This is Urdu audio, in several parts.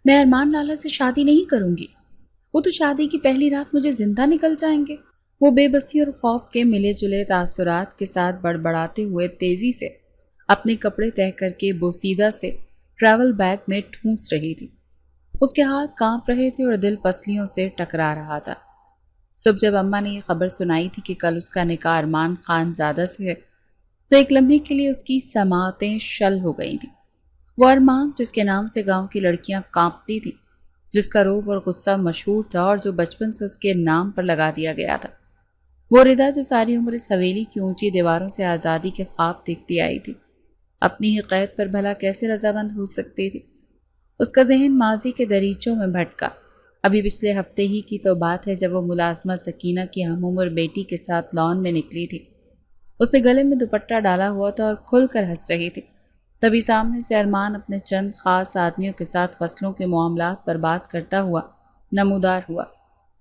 میں ارمان لالا سے شادی نہیں کروں گی۔ وہ تو شادی کی پہلی رات مجھے زندہ نکل جائیں گے۔ وہ بے بسی اور خوف کے ملے جلے تاثرات کے ساتھ بڑبڑاتے ہوئے تیزی سے اپنے کپڑے طے کر کے بوسیدہ سے ٹریول بیگ میں ٹھونس رہی تھی۔ اس کے ہاتھ کانپ رہے تھے اور دل پسلیوں سے ٹکرا رہا تھا۔ صبح جب اماں نے یہ خبر سنائی تھی کہ کل اس کا نکاح ارمان خان زادہ سے ہے، تو ایک لمحے کے لیے اس کی سماعتیں شل ہو گئی تھیں۔ وہ ارمان جس کے نام سے گاؤں کی لڑکیاں کانپتی تھیں، جس کا روب اور غصہ مشہور تھا اور جو بچپن سے اس کے نام پر لگا دیا گیا تھا، وہ ردا جو ساری عمر اس حویلی کی اونچی دیواروں سے آزادی کے خواب دیکھتی آئی تھی، اپنی ہی قید پر بھلا کیسے رضامند ہو سکتی تھی؟ اس کا ذہن ماضی کے دریچوں میں بھٹکا۔ ابھی پچھلے ہفتے ہی کی تو بات ہے جب وہ ملازمہ سکینہ کی ہم عمر بیٹی کے ساتھ لان میں نکلی تھی۔ اس نے گلے میں دوپٹہ ڈالا ہوا تھا اور کھل کر ہنس رہی تھی۔ تبھی سامنے سے ارمان اپنے چند خاص آدمیوں کے ساتھ فصلوں کے معاملات پر بات کرتا ہوا نمودار ہوا۔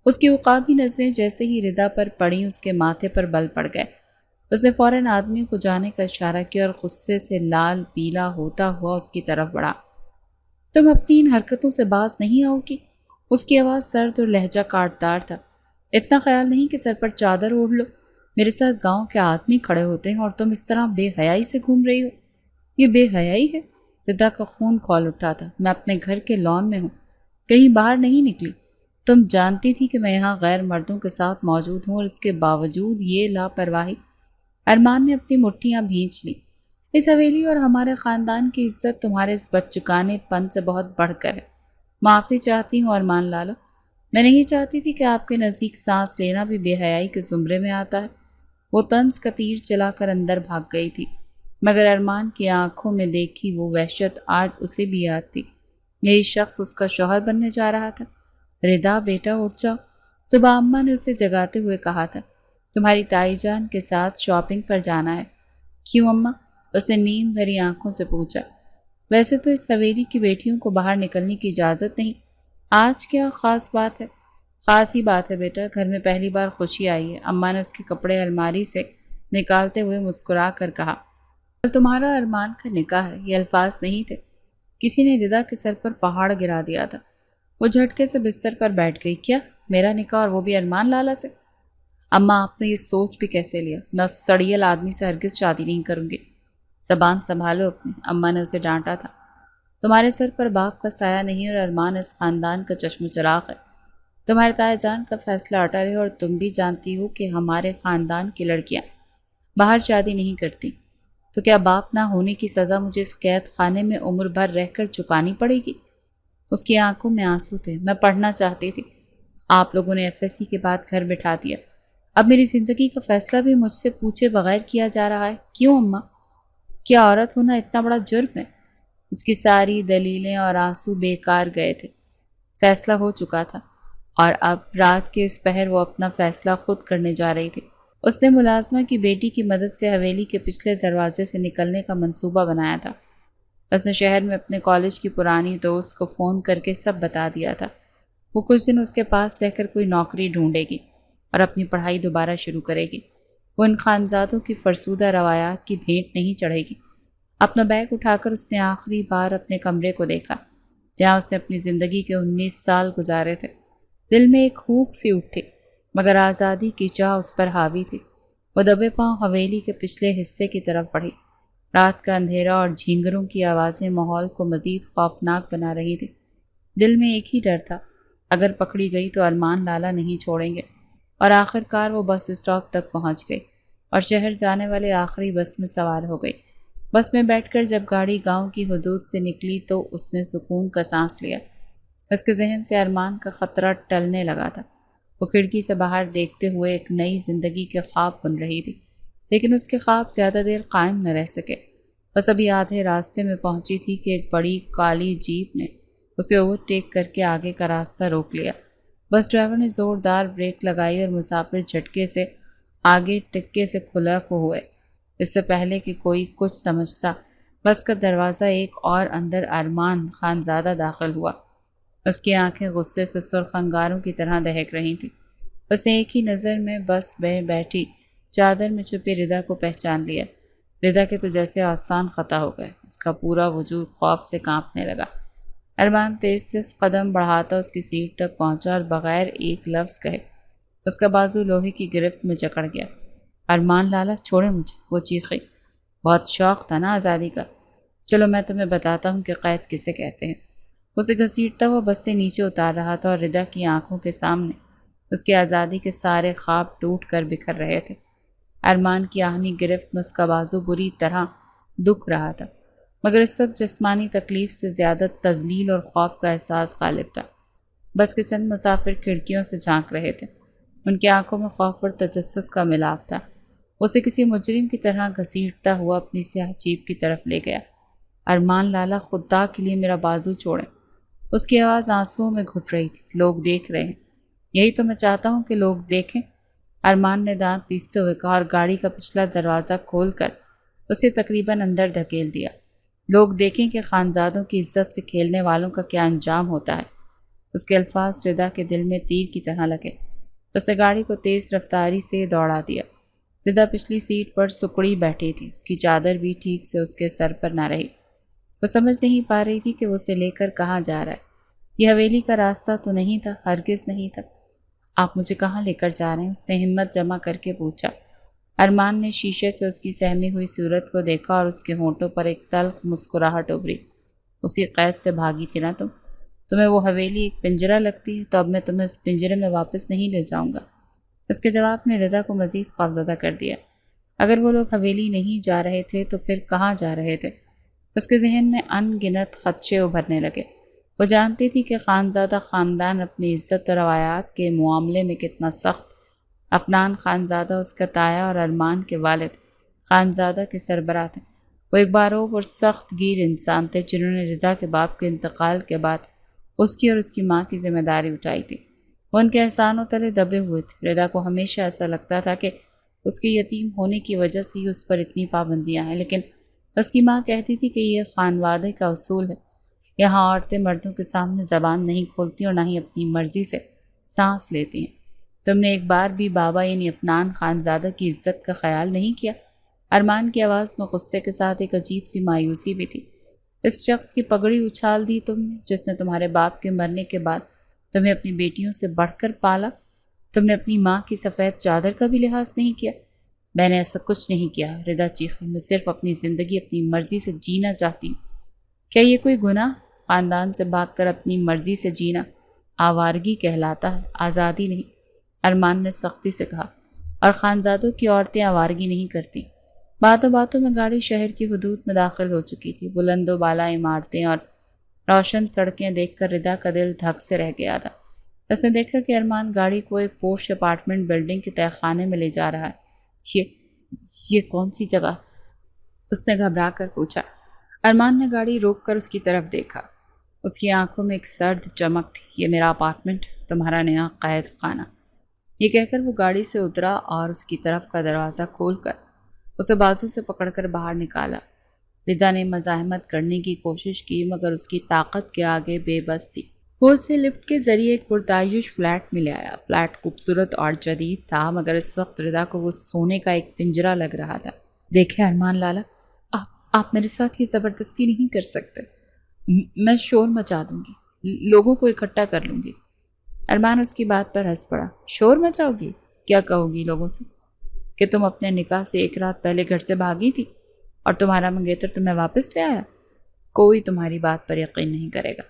اس کی عقابی نظریں جیسے ہی ردا پر پڑیں اس کے ماتھے پر بل پڑ گئے۔ اس نے فوراً آدمیوں کو جانے کا اشارہ کیا اور غصے سے لال پیلا ہوتا ہوا اس کی طرف بڑھا۔ تم اپنی ان حرکتوں سے باز نہیں آؤ گی؟ اس کی آواز سرد اور لہجہ کاٹدار تھا۔ اتنا خیال نہیں کہ سر پر چادر اوڑھ لو؟ میرے ساتھ گاؤں کے آدمی کھڑے ہوتے ہیں اور تم اس طرح بے حیائی سے گھوم رہی ہو۔ یہ بے حیائی ہے؟ ردا کا خون کھول اٹھا تھا۔ میں اپنے گھر کے لان میں ہوں، کہیں باہر نہیں نکلی۔ تم جانتی تھی کہ میں یہاں غیر مردوں کے ساتھ موجود ہوں اور اس کے باوجود یہ لاپرواہی؟ ارمان نے اپنی مٹھیاں بھینچ لی۔ اس حویلی اور ہمارے خاندان کی عزت تمہارے اس بچگانے پن سے بہت بڑھ کر ہے۔ معافی چاہتی ہوں ارمان لالا، میں نہیں چاہتی تھی کہ آپ کے نزدیک سانس لینا بھی بے حیائی کے زمرے میں آتا ہے۔ وہ طنز کا تیر چلا کر اندر بھاگ گئی تھی، مگر ارمان کی آنکھوں میں دیکھی وہ وحشت آج اسے بھی یاد تھی۔ یہی شخص اس کا شوہر بننے جا رہا تھا۔ ردا بیٹا اٹھ جاؤ، صبح اماں نے اسے جگاتے ہوئے کہا تھا، تمہاری تائی جان کے ساتھ شاپنگ پر جانا ہے۔ کیوں اماں؟ اس نے نیند بھری آنکھوں سے پوچھا۔ ویسے تو اس حویلی کی بیٹیوں کو باہر نکلنے کی اجازت نہیں، آج کیا خاص بات ہے؟ خاص ہی بات ہے بیٹا، گھر میں پہلی بار خوشی آئی ہے، اماں نے اس کے کپڑے الماری سے نکالتے ہوئے مسکرا کر کہا۔ کل تمہارا ارمان کا نکاح ہے، یہ الفاظ نہیں تھے، کسی نے ردا کے سر پر پہاڑ گرا دیا تھا۔ وہ جھٹکے سے بستر پر بیٹھ گئی۔ کیا میرا نکاح اور وہ بھی ارمان لالا سے؟ اماں آپ نے یہ سوچ بھی کیسے لیا؟ میں اس سڑیل آدمی سے ہرگز شادی نہیں کروں گی۔ زبان سنبھالو اپنی، اماں نے اسے ڈانٹا تھا۔ تمہارے سر پر باپ کا سایہ نہیں اور ارمان اس خاندان کا چشم و چراغ ہے۔ تمہارے تایا جان کا فیصلہ اٹل ہے اور تم بھی جانتی ہو کہ ہمارے خاندان کی لڑکیاں باہر شادی نہیں کرتی، تو کیا باپ نہ ہونے کی سزا مجھے اس قید خانے میں عمر بھر رہ کر چکانی پڑے گی؟ اس کی آنکھوں میں آنسو تھے۔ میں پڑھنا چاہتی تھی، آپ لوگوں نے ایف ایس سی کے بعد گھر بٹھا دیا، اب میری زندگی کا فیصلہ بھی مجھ سے پوچھے بغیر کیا جا رہا ہے۔ کیوں اماں؟ کیا عورت ہونا اتنا بڑا جرم ہے؟ اس کی ساری دلیلیں اور آنسو بیکار گئے تھے۔ فیصلہ ہو چکا تھا اور اب رات کے اس پہر وہ اپنا فیصلہ خود کرنے جا رہی تھی۔ اس نے ملازمہ کی بیٹی کی مدد سے حویلی کے پچھلے دروازے سے نکلنے کا منصوبہ بنایا تھا۔ اس نے شہر میں اپنے کالج کی پرانی دوست کو فون کر کے سب بتا دیا تھا۔ وہ کچھ دن اس کے پاس رہ کر کوئی نوکری ڈھونڈے گی اور اپنی پڑھائی دوبارہ شروع کرے گی۔ وہ ان خانزادوں کی فرسودہ روایات کی بھینٹ نہیں چڑھے گی۔ اپنا بیگ اٹھا کر اس نے آخری بار اپنے کمرے کو دیکھا، جہاں اس نے اپنی زندگی کے 19 سال گزارے تھے۔ دل میں ایک ہوک سی اٹھی، مگر آزادی کی چاہ اس پر حاوی تھی۔ وہ دبے پاؤں حویلی کے پچھلے حصے کی طرف بڑھی۔ رات کا اندھیرا اور جھینگروں کی آوازیں ماحول کو مزید خوفناک بنا رہی تھی۔ دل میں ایک ہی ڈر تھا، اگر پکڑی گئی تو ارمان لالا نہیں چھوڑیں گے۔ اور آخر کار وہ بس اسٹاپ تک پہنچ گئی اور شہر جانے والے آخری بس میں سوار ہو گئی۔ بس میں بیٹھ کر جب گاڑی گاؤں کی حدود سے نکلی تو اس نے سکون کا سانس لیا۔ اس کے ذہن سے ارمان کا خطرہ ٹلنے لگا تھا۔ وہ کھڑکی سے باہر دیکھتے ہوئے ایک نئی زندگی کے خواب بن رہی تھی، لیکن اس کے خواب زیادہ دیر قائم نہ رہ سکے۔ بس ابھی آدھے راستے میں پہنچی تھی کہ ایک بڑی کالی جیپ نے اسے اوورٹیک کر کے آگے کا راستہ روک لیا۔ بس ڈرائیور نے زوردار بریک لگائی اور مسافر جھٹکے سے آگے ٹکے سے کھلا کو ہوئے۔ اس سے پہلے کہ کوئی کچھ سمجھتا، بس کا دروازہ ایک اور اندر ارمان خانزادہ داخل ہوا۔ اس کی آنکھیں غصے سے سرخ انگاروں کی طرح دہک رہی تھیں۔ اس نے ایک ہی نظر میں بس میں بیٹھی چادر میں چھپی ردا کو پہچان لیا۔ ردا کے تو جیسے آسان خطا ہو گئے، اس کا پورا وجود خوف سے کانپنے لگا۔ ارمان تیز تیز قدم بڑھاتا اس کی سیٹ تک پہنچا اور بغیر ایک لفظ کہے اس کا بازو لوہے کی گرفت میں جکڑ گیا۔ ارمان لالا چھوڑے مجھے، وہ چیخی۔ بہت شوق تھا نا آزادی کا، چلو میں تمہیں بتاتا ہوں کہ قید کسے کہتے ہیں۔ اسے گھسیٹتا وہ بس سے نیچے اتار رہا تھا اور ردا کی آنکھوں کے سامنے اس کی آزادی کے سارے خواب ٹوٹ کر بکھر رہے تھے۔ ارمان کی آہنی گرفت میں اس کا بازو بری طرح دکھ رہا تھا، مگر اس وقت جسمانی تکلیف سے زیادہ تذلیل اور خوف کا احساس غالب تھا۔ بس کے چند مسافر کھڑکیوں سے جھانک رہے تھے، ان کی آنکھوں میں خوف اور تجسس کا ملاپ تھا۔ اسے کسی مجرم کی طرح گھسیٹتا ہوا اپنی سیاہ جیپ کی طرف لے گیا۔ ارمان لالا، خدا کے لیے میرا بازو چھوڑیں۔ اس کی آواز آنسوؤں میں گھٹ رہی تھی۔ لوگ دیکھ رہے ہیں، یہی تو میں چاہتا ہوں کہ لوگ دیکھیں، ارمان نے دانت پیستے ہوئے کہا اور گاڑی کا پچھلا دروازہ کھول کر اسے تقریباً اندر دھکیل دیا۔ لوگ دیکھیں کہ خانزادوں کی عزت سے کھیلنے والوں کا کیا انجام ہوتا ہے۔ اس کے الفاظ ردا کے دل میں تیر کی طرح لگے۔ اسے گاڑی کو تیز رفتاری سے دوڑا دیا۔ ردا پچھلی سیٹ پر سکڑی بیٹھی تھی، اس کی چادر بھی ٹھیک سے اس کے سر پر نہ رہی۔ وہ سمجھ نہیں پا رہی تھی کہ وہ اسے لے کر کہاں جا رہا ہے۔ یہ حویلی کا راستہ تو نہیں تھا، ہرگز نہیں تھا۔ آپ مجھے کہاں لے کر جا رہے ہیں؟ اس نے ہمت جمع کر کے پوچھا۔ ارمان نے شیشے سے اس کی سہمی ہوئی صورت کو دیکھا اور اس کے ہونٹوں پر ایک تلخ مسکراہٹ ابھری۔ اسی قید سے بھاگی تھی نا تم؟ تمہیں وہ حویلی ایک پنجرہ لگتی ہے، تو اب میں تمہیں اس پنجرے میں واپس نہیں لے جاؤں گا۔ اس کے جواب نے ردا کو مزید خوفزدہ کر دیا۔ اگر وہ لوگ حویلی نہیں جا رہے تھے تو پھر کہاں جا رہے تھے؟ اس کے ذہن میں ان گنت خدشے ابھرنے لگے۔ وہ جانتی تھی کہ خانزادہ خاندان اپنی عزت اور روایات کے معاملے میں کتنا سخت۔ افنان خانزادہ اس کا تایا اور ارمان کے والد خانزادہ کے سربراہ تھے۔ وہ ایک باروب اور سخت گیر انسان تھے جنہوں نے ردا کے باپ کے انتقال کے بعد اس کی اور اس کی ماں کی ذمہ داری اٹھائی تھی۔ وہ ان کے احسانوں تلے دبے ہوئے تھے۔ ردا کو ہمیشہ ایسا لگتا تھا کہ اس کے یتیم ہونے کی وجہ سے ہی اس پر اتنی پابندیاں ہیں، لیکن اس کی ماں کہتی تھی کہ یہ خانوادے کا اصول ہے، یہاں عورتیں مردوں کے سامنے زبان نہیں کھولتی اور نہ ہی اپنی مرضی سے سانس لیتی ہیں۔ تم نے ایک بار بھی بابا یعنی افنان خانزادہ کی عزت کا خیال نہیں کیا؟ ارمان کی آواز میں غصے کے ساتھ ایک عجیب سی مایوسی بھی تھی۔ اس شخص کی پگڑی اچھال دی تم نے، جس نے تمہارے باپ کے مرنے کے بعد تمہیں اپنی بیٹیوں سے بڑھ کر پالا۔ تم نے اپنی ماں کی سفید چادر کا بھی لحاظ نہیں کیا۔ میں نے ایسا کچھ نہیں کیا، ردا چیخی۔ میں صرف اپنی زندگی اپنی مرضی سے جینا چاہتی ہوں۔ کیا یہ کوئی گناہ؟ خاندان سے بھاگ کر اپنی مرضی سے جینا آوارگی کہلاتا ہے، آزادی نہیں، ارمان نے سختی سے کہا۔ اور خانزادوں کی عورتیں آوارگی نہیں کرتی۔ باتوں باتوں میں گاڑی شہر کی حدود میں داخل ہو چکی تھی۔ بلند و بالا عمارتیں اور روشن سڑکیں دیکھ کر ردا کا دل دھک سے رہ گیا تھا۔ اس نے دیکھا کہ ارمان گاڑی کو ایک پوش اپارٹمنٹ بلڈنگ کے تہہ خانے میں لے جا رہا ہے۔ یہ کون سی جگہ؟ اس نے گھبرا کر پوچھا۔ ارمان نے گاڑی روک کر اس کی طرف دیکھا۔ اس کی آنکھوں میں ایک سرد چمک تھی۔ یہ میرا اپارٹمنٹ، تمہارا نیا قید خانہ۔ یہ کہہ کر وہ گاڑی سے اترا اور اس کی طرف کا دروازہ کھول کر اسے بازو سے پکڑ کر باہر نکالا۔ ردا نے مزاحمت کرنے کی کوشش کی مگر اس کی طاقت کے آگے بے بس تھی۔ وہ اسے لفٹ کے ذریعے ایک پرتعیش فلیٹ میں لے آیا۔ فلیٹ خوبصورت اور جدید تھا مگر اس وقت ردا کو وہ سونے کا ایک پنجرہ لگ رہا تھا۔ دیکھیں ارمان لالا، آپ میرے ساتھ یہ زبردستی نہیں کر سکتے۔ میں شور مچا دوں گی، لوگوں کو اکٹھا کر لوں گی۔ ارمان اس کی بات پر ہنس پڑا۔ شور مچاؤ گی؟ کیا کہو گی لوگوں سے؟ کہ تم اپنے نکاح سے ایک رات پہلے گھر سے بھاگی تھی اور تمہارا منگیتر تمہیں واپس لے آیا؟ کوئی تمہاری بات پر یقین نہیں کرے گا۔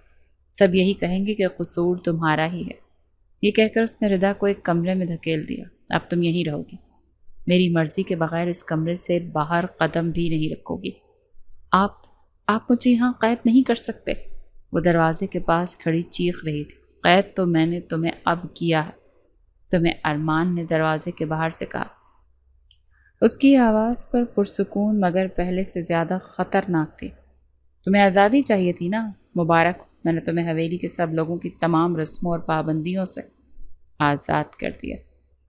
سب یہی کہیں گے کہ قصور تمہارا ہی ہے۔ یہ کہہ کر اس نے ردا کو ایک کمرے میں دھکیل دیا۔ اب تم یہیں رہو گی، میری مرضی کے بغیر اس کمرے سے باہر قدم بھی نہیں رکھو گی۔ آپ مجھے یہاں قید نہیں کر سکتے۔ وہ دروازے کے پاس کھڑی چیخ رہی تھی۔ قید تو میں نے تمہیں اب کیا ہے، تمہیں، ارمان نے دروازے کے باہر سے کہا۔ اس کی آواز پر پرسکون مگر پہلے سے زیادہ خطرناک تھی۔ تمہیں آزادی چاہیے تھی نا؟ مبارک، میں نے تمہیں حویلی کے سب لوگوں کی تمام رسموں اور پابندیوں سے آزاد کر دیا۔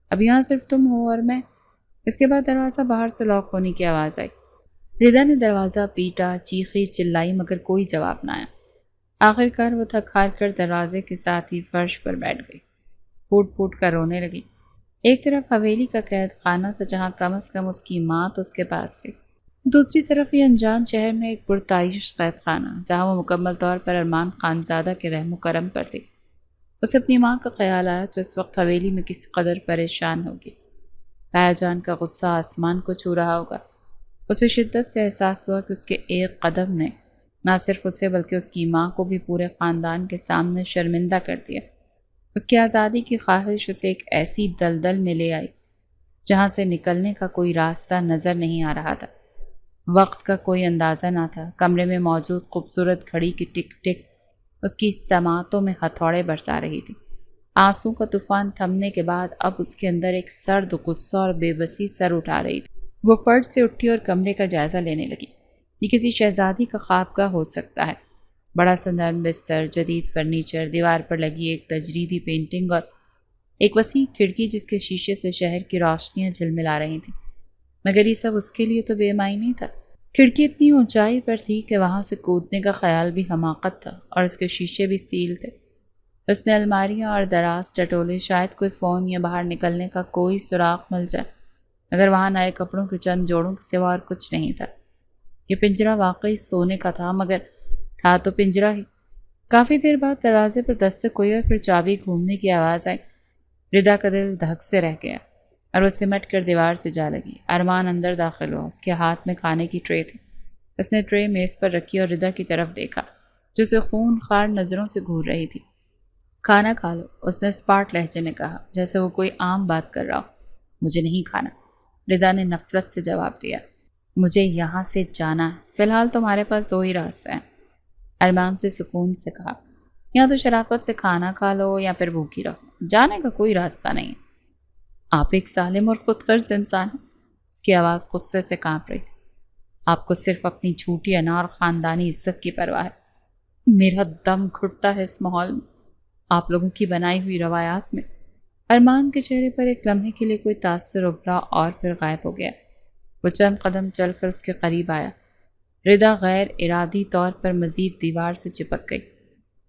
اب یہاں صرف تم ہو اور میں۔ اس کے بعد دروازہ باہر سے لاک ہونے کی آواز آئی۔ ردا نے دروازہ پیٹا، چیخی، چلائی مگر کوئی جواب نہ آیا۔ آخر کار وہ تھک ہار کر دروازے کے ساتھ ہی فرش پر بیٹھ گئی، پھوٹ پھوٹ کر رونے لگی۔ ایک طرف حویلی کا قید خانہ تھا جہاں کم از کم اس کی ماں تو اس کے پاس تھی، دوسری طرف یہ انجان شہر میں ایک پرتعیش قید خانہ، جہاں وہ مکمل طور پر ارمان خانزادہ کے رحم و کرم پر تھی۔ اسے اپنی ماں کا خیال آیا جو اس وقت حویلی میں کس قدر پریشان ہوگی۔ تایا جان کا غصہ آسمان کو چھو رہا ہوگا۔ اسے شدت سے احساس ہوا کہ اس کے ایک قدم نے نہ صرف اسے بلکہ اس کی ماں کو بھی پورے خاندان کے سامنے شرمندہ کر دیا۔ اس کی آزادی کی خواہش اسے ایک ایسی دلدل میں لے آئی جہاں سے نکلنے کا کوئی راستہ نظر نہیں آ رہا تھا۔ وقت کا کوئی اندازہ نہ تھا۔ کمرے میں موجود خوبصورت گھڑی کی ٹک ٹک اس کی سماعتوں میں ہتھوڑے برسا رہی تھی۔ آنسوں کا طوفان تھمنے کے بعد اب اس کے اندر ایک سرد غصہ اور بے بسی سر اٹھا رہی تھی۔ وہ فرش سے اٹھی اور کمرے کا جائزہ لینے لگی۔ یہ کسی شہزادی کا خوابگاہ ہو سکتا ہے۔ بڑا سا نرم بستر، جدید فرنیچر، دیوار پر لگی ایک تجریدی پینٹنگ اور ایک وسیع کھڑکی جس کے شیشے سے شہر کی روشنیاں جھلملا رہی تھیں۔ مگر یہ سب اس کے لیے تو بے معنی تھا۔ کھڑکی اتنی اونچائی پر تھی کہ وہاں سے کودنے کا خیال بھی حماقت تھا، اور اس کے شیشے بھی سیل تھے۔ اس نے الماریاں اور دراز ٹٹولے، شاید کوئی فون یا باہر نکلنے کا کوئی سراغ مل جائے، مگر وہاں نئے کپڑوں کے چند جوڑوں کے سوا اور کچھ نہیں تھا۔ یہ پنجرہ واقعی سونے کا تھا، مگر تھا تو پنجرہ ہی۔ کافی دیر بعد دروازے پر دستک ہوئی اور پھر چابی گھومنے کی آواز آئی۔ ردا کا دل دھک سے رہ گیا اور وہ سمٹ کر دیوار سے جا لگی۔ ارمان اندر داخل ہوا۔ اس کے ہاتھ میں کھانے کی ٹرے تھی۔ اس نے ٹرے میز پر رکھی اور ردا کی طرف دیکھا جو اسے خون خوار نظروں سے گھور رہی تھی۔ کھانا کھا لو، اس نے اسپاٹ لہجے میں کہا، جیسے وہ کوئی عام بات کر رہا ہو۔ مجھے نہیں کھانا، ردا نے نفرت سے جواب دیا۔ مجھے یہاں سے جانا ہے۔ فی الحال تمہارے پاس دو ہی راستے ہیں، ارمان سے سکون سے کہا۔ یا تو شرافت سے کھانا کھا لو یا پھر بھوکی رہو، جانے کا کوئی راستہ نہیں۔ آپ ایک ظالم اور خود غرض انسان ہیں۔ اس کی آواز غصے سے کانپ رہی تھی۔ آپ کو صرف اپنی جھوٹی انار خاندانی عزت کی پرواہ ہے۔ میرا دم گھٹتا ہے اس ماحول میں، آپ لوگوں کی بنائی ہوئی روایات میں۔ ارمان کے چہرے پر ایک لمحے کے لیے کوئی تاثر ابھرا اور پھر غائب ہو گیا۔ وہ چند قدم چل کر اس کے قریب آیا۔ ردا غیر ارادی طور پر مزید دیوار سے چپک گئی۔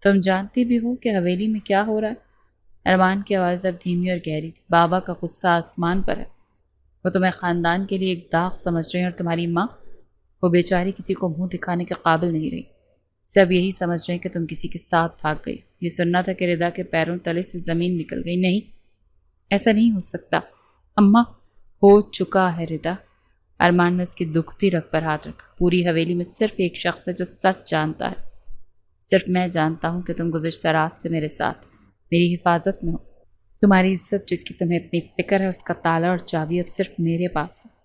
تم جانتی بھی ہو کہ حویلی میں کیا ہو رہا ہے؟ ارمان کی آواز اب دھیمی اور گہری تھی۔ بابا کا غصہ آسمان پر ہے۔ وہ تمہیں خاندان کے لیے ایک داغ سمجھ رہے ہیں، اور تمہاری ماں، وہ بیچاری کسی کو منہ دکھانے کے قابل نہیں رہی۔ سب یہی سمجھ رہے ہیں کہ تم کسی کے ساتھ بھاگ گئی۔ یہ سننا تھا کہ ردا کے پیروں تلے سے زمین نکل گئی۔ نہیں، ایسا نہیں ہو سکتا اماں، ہو چکا ہے ردا۔ ارمان نے اس کی دکھتی رگ پر ہاتھ رکھا۔ پوری حویلی میں صرف ایک شخص ہے جو سچ جانتا ہے۔ صرف میں جانتا ہوں کہ تم گزشتہ رات سے میرے ساتھ، میری حفاظت میں ہو۔ تمہاری عزت جس کی تمہیں اتنی فکر ہے، اس کا تالا اور چابی اب صرف میرے پاس ہے۔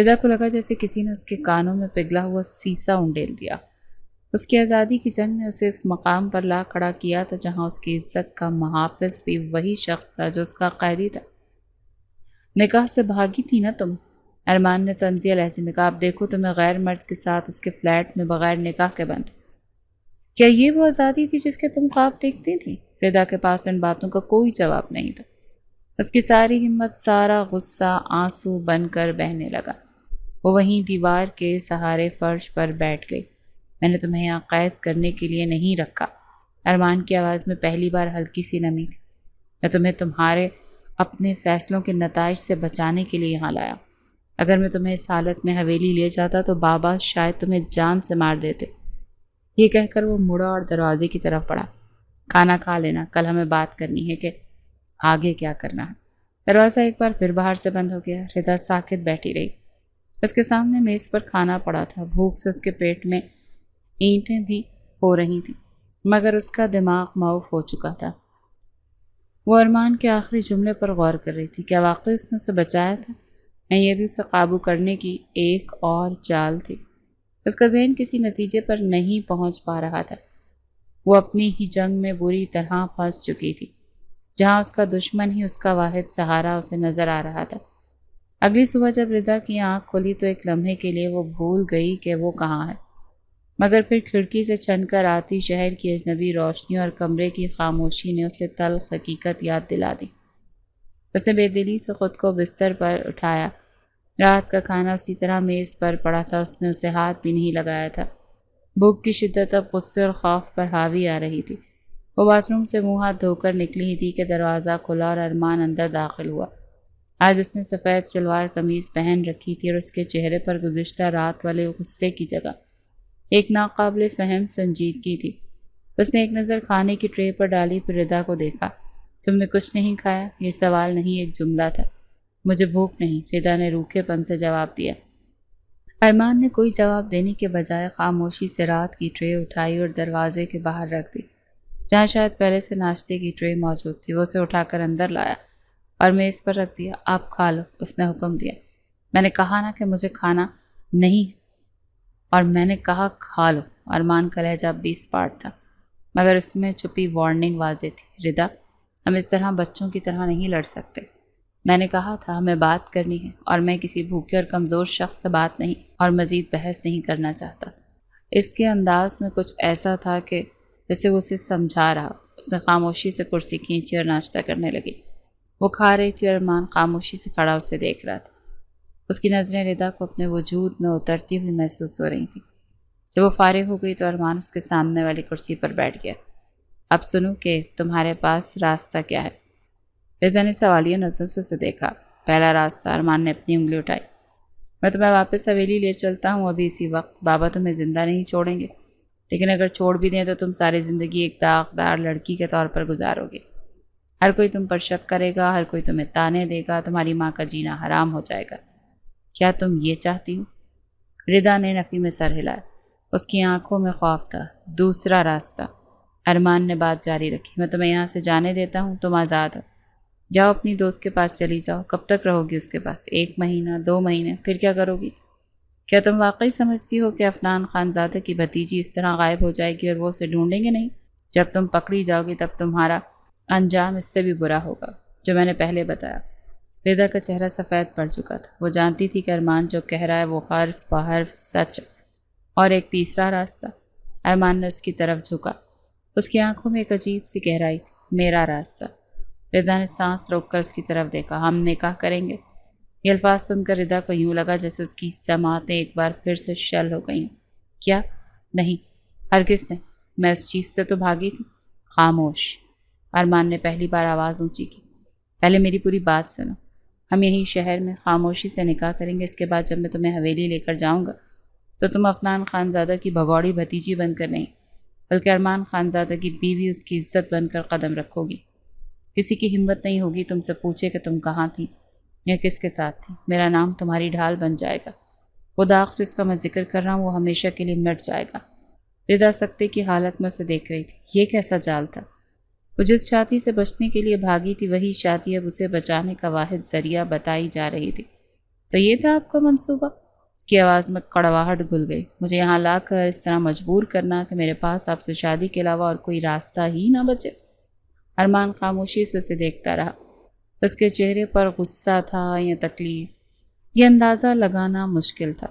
ردا کو لگا جیسے کسی نے اس کے کانوں میں پگھلا ہوا سیسا انڈیل دیا۔ اس کی آزادی کی جنگ نے اسے اس مقام پر لا کھڑا کیا تھا جہاں اس کی عزت کا محافظ بھی وہی شخص تھا جو اس کا قیدی تھا۔ نکاح سے بھاگی تھی نا تم؟ ارمان نے طنزیہ لہجے میں کہا۔ اب دیکھو تمہیں غیر مرد کے ساتھ اس کے فلیٹ میں بغیر نکاح کے بند۔ کیا یہ وہ آزادی تھی جس کے تم خواب دیکھتی تھی؟ ردا کے پاس ان باتوں کا کوئی جواب نہیں تھا۔ اس کی ساری ہمت، سارا غصہ آنسو بن کر بہنے لگا۔ وہ وہیں دیوار کے سہارے فرش پر بیٹھ گئی۔ میں نے تمہیں یہاں قید کرنے کے لیے نہیں رکھا۔ ارمان کی آواز میں پہلی بار ہلکی سی نمی تھی۔ میں تمہیں تمہارے اپنے فیصلوں کے نتائج سے بچانے کے لیے یہاں لایا۔ اگر میں تمہیں اس حالت میں حویلی لے جاتا تو بابا شاید تمہیں جان سے مار دیتے۔ یہ کہہ کر وہ مڑا اور دروازے کی طرف بڑھا۔ کھانا کھا لینا، کل ہمیں بات کرنی ہے کہ آگے کیا کرنا ہے۔ دروازہ ایک بار پھر باہر سے بند ہو گیا۔ ردا ساکت بیٹھی رہی۔ اس کے سامنے میز پر کھانا پڑا تھا۔ بھوک سے اس کے پیٹ میں اینٹیں بھی ہو رہی تھیں، مگر اس کا دماغ معاف ہو چکا تھا۔ وہ ارمان کے آخری جملے پر غور کر رہی تھی۔ کیا واقعی اس نے اسے بچایا تھا؟ یہ بھی اسے قابو کرنے کی ایک اور چال تھی۔ اس کا ذہن کسی نتیجے پر نہیں پہنچ پا رہا تھا۔ وہ اپنی ہی جنگ میں بری طرح پھنس چکی تھی، جہاں اس کا دشمن ہی اس کا واحد سہارا اسے نظر آ رہا تھا۔ اگلی صبح جب ردا کی آنکھ کھلی تو ایک لمحے کے لیے وہ بھول گئی کہ وہ کہاں ہے، مگر پھر کھڑکی سے چھن کر آتی شہر کی اجنبی روشنی اور کمرے کی خاموشی نے اسے تلخ حقیقت یاد دلا دی۔ اس نے بے دلی سے خود کو بستر پر اٹھایا۔ رات کا کھانا اسی طرح میز پر پڑا تھا۔ اس نے اسے ہاتھ بھی نہیں لگایا تھا۔ بھوک کی شدت اب غصے اور خوف پر حاوی آ رہی تھی۔ وہ باتھ روم سے منہ ہاتھ دھو کر نکلی ہی تھی کہ دروازہ کھلا اور ارمان اندر داخل ہوا۔ آج اس نے سفید شلوار قمیض پہن رکھی تھی اور اس کے چہرے پر گزشتہ رات والے غصے کی جگہ ایک ناقابل فہم سنجیدگی تھی۔ اس نے ایک نظر کھانے کی ٹرے پر ڈالی، پھر ردا کو دیکھا۔ تم نے کچھ نہیں کھایا؟ یہ سوال نہیں، ایک جملہ تھا۔ مجھے بھوک نہیں، ردا نے روکھے پن سے جواب دیا۔ ارمان نے کوئی جواب دینے کے بجائے خاموشی سے رات کی ٹرے اٹھائی اور دروازے کے باہر رکھ دی، جہاں شاید پہلے سے ناشتے کی ٹرے موجود تھی۔ وہ اسے اٹھا کر اندر لایا اور میز پر رکھ دیا۔ آپ کھا لو، اس نے حکم دیا۔ میں نے کہا نا کہ مجھے کھانا نہیں، اور میں نے کہا کھا لو۔ ارمان کا لہجہ اب بھی اسپاٹ تھا، مگر اس میں چھپی وارننگ واضح تھی۔ ردا، ہم اس طرح بچوں کی طرح نہیں لڑ سکتے۔ میں نے کہا تھا ہمیں بات کرنی ہے، اور میں کسی بھوکے اور کمزور شخص سے بات نہیں اور مزید بحث نہیں کرنا چاہتا۔ اس کے انداز میں کچھ ایسا تھا کہ جیسے وہ اسے سمجھا رہا۔ اس نے خاموشی سے کرسی کھینچی اور ناشتہ کرنے لگی۔ وہ کھا رہی تھی اور ارمان خاموشی سے کھڑا اسے دیکھ رہا تھا۔ اس کی نظریں ردا کو اپنے وجود میں اترتی ہوئی محسوس ہو رہی تھیں۔ جب وہ فارغ ہو گئی تو ارمان اس کے سامنے والی کرسی پر بیٹھ گیا۔ اب سنو کہ تمہارے پاس راستہ کیا ہے؟ ردا نے سوالیہ نظر سے اسے دیکھا۔ پہلا راستہ، ارمان نے اپنی انگلی اٹھائی۔ میں تمہیں واپس حویلی لے چلتا ہوں ابھی اسی وقت۔ بابا تمہیں زندہ نہیں چھوڑیں گے، لیکن اگر چھوڑ بھی دیں تو تم ساری زندگی ایک داغدار لڑکی کے طور پر گزارو گے۔ ہر کوئی تم پر شک کرے گا، ہر کوئی تمہیں تانے دے گا، تمہاری ماں کا جینا حرام ہو جائے گا۔ کیا تم یہ چاہتی ہو؟ ردا نے نفی میں سر ہلایا۔ اس کی آنکھوں میں خوف تھا۔ دوسرا راستہ، ارمان نے بات جاری رکھی، میں تمہیں یہاں سے جانے دیتا ہوں، تم آزاد ہو۔ جاؤ اپنی دوست کے پاس چلی جاؤ۔ کب تک رہو گی اس کے پاس؟ 1 مہینہ، 2 مہینے، پھر کیا کرو گی؟ کیا تم واقعی سمجھتی ہو کہ عفنان خانزادہ کی بھتیجی اس طرح غائب ہو جائے گی اور وہ اسے ڈھونڈیں گے نہیں؟ جب تم پکڑی جاؤ گی تب تمہارا انجام اس سے بھی برا ہوگا، جو میں نے پہلے بتایا۔ ردا کا چہرہ سفید پڑ چکا تھا۔ وہ جانتی تھی کہ ارمان جو کہہ رہا ہے وہ حرف بحرف سچ ہے۔ اور ایک تیسرا راستہ، ارمان نے اس کی طرف جھکا۔ اس کی آنکھوں میں ایک عجیب سی گہرائی تھی۔ میرا راستہ۔ ردا نے سانس روک کر اس کی طرف دیکھا۔ ہم نکاح کریں گے؟ یہ الفاظ سن کر ردا کو یوں لگا جیسے اس کی سماعتیں ایک بار پھر سے شل ہو گئیں۔ کیا؟ نہیں، ہرگز نہیں، میں اس چیز سے تو بھاگی تھی۔ خاموش، ارمان نے پہلی بار آواز اونچی کی۔ پہلے میری پوری بات سنو۔ ہم یہیں شہر میں خاموشی سے نکاح کریں گے۔ اس کے بعد جب میں تمہیں حویلی لے کر جاؤں گا تو تم عفنان خانزادہ کی بھگوڑی بھتیجی بن کر نہیں، بلکہ ارمان خانزادہ کی بیوی، اس کی عزت بن کر قدم رکھو گی۔ کسی کی ہمت نہیں ہوگی تم سے پوچھے کہ تم کہاں تھی یا کس کے ساتھ تھی۔ میرا نام تمہاری ڈھال بن جائے گا۔ وہ داغ جس کا میں ذکر کر رہا ہوں وہ ہمیشہ کے لیے مٹ جائے گا۔ ردا سکتے کی حالت میں اسے دیکھ رہی تھی۔ یہ کیسا جال تھا؟ وہ جس شادی سے بچنے کے لیے بھاگی تھی وہی شادی اب اسے بچانے کا واحد ذریعہ بتائی جا رہی تھی۔ تو یہ تھا آپ کا منصوبہ؟ اس کی آواز میں کڑواہٹ گھل گئی۔ مجھے یہاں لا کر اس طرح مجبور کرنا کہ میرے پاس آپ سے شادی کے علاوہ اور کوئی راستہ ہی نہ بچے۔ ارمان خاموشی سے اسے دیکھتا رہا۔ اس کے چہرے پر غصہ تھا یا تکلیف، یہ اندازہ لگانا مشکل تھا۔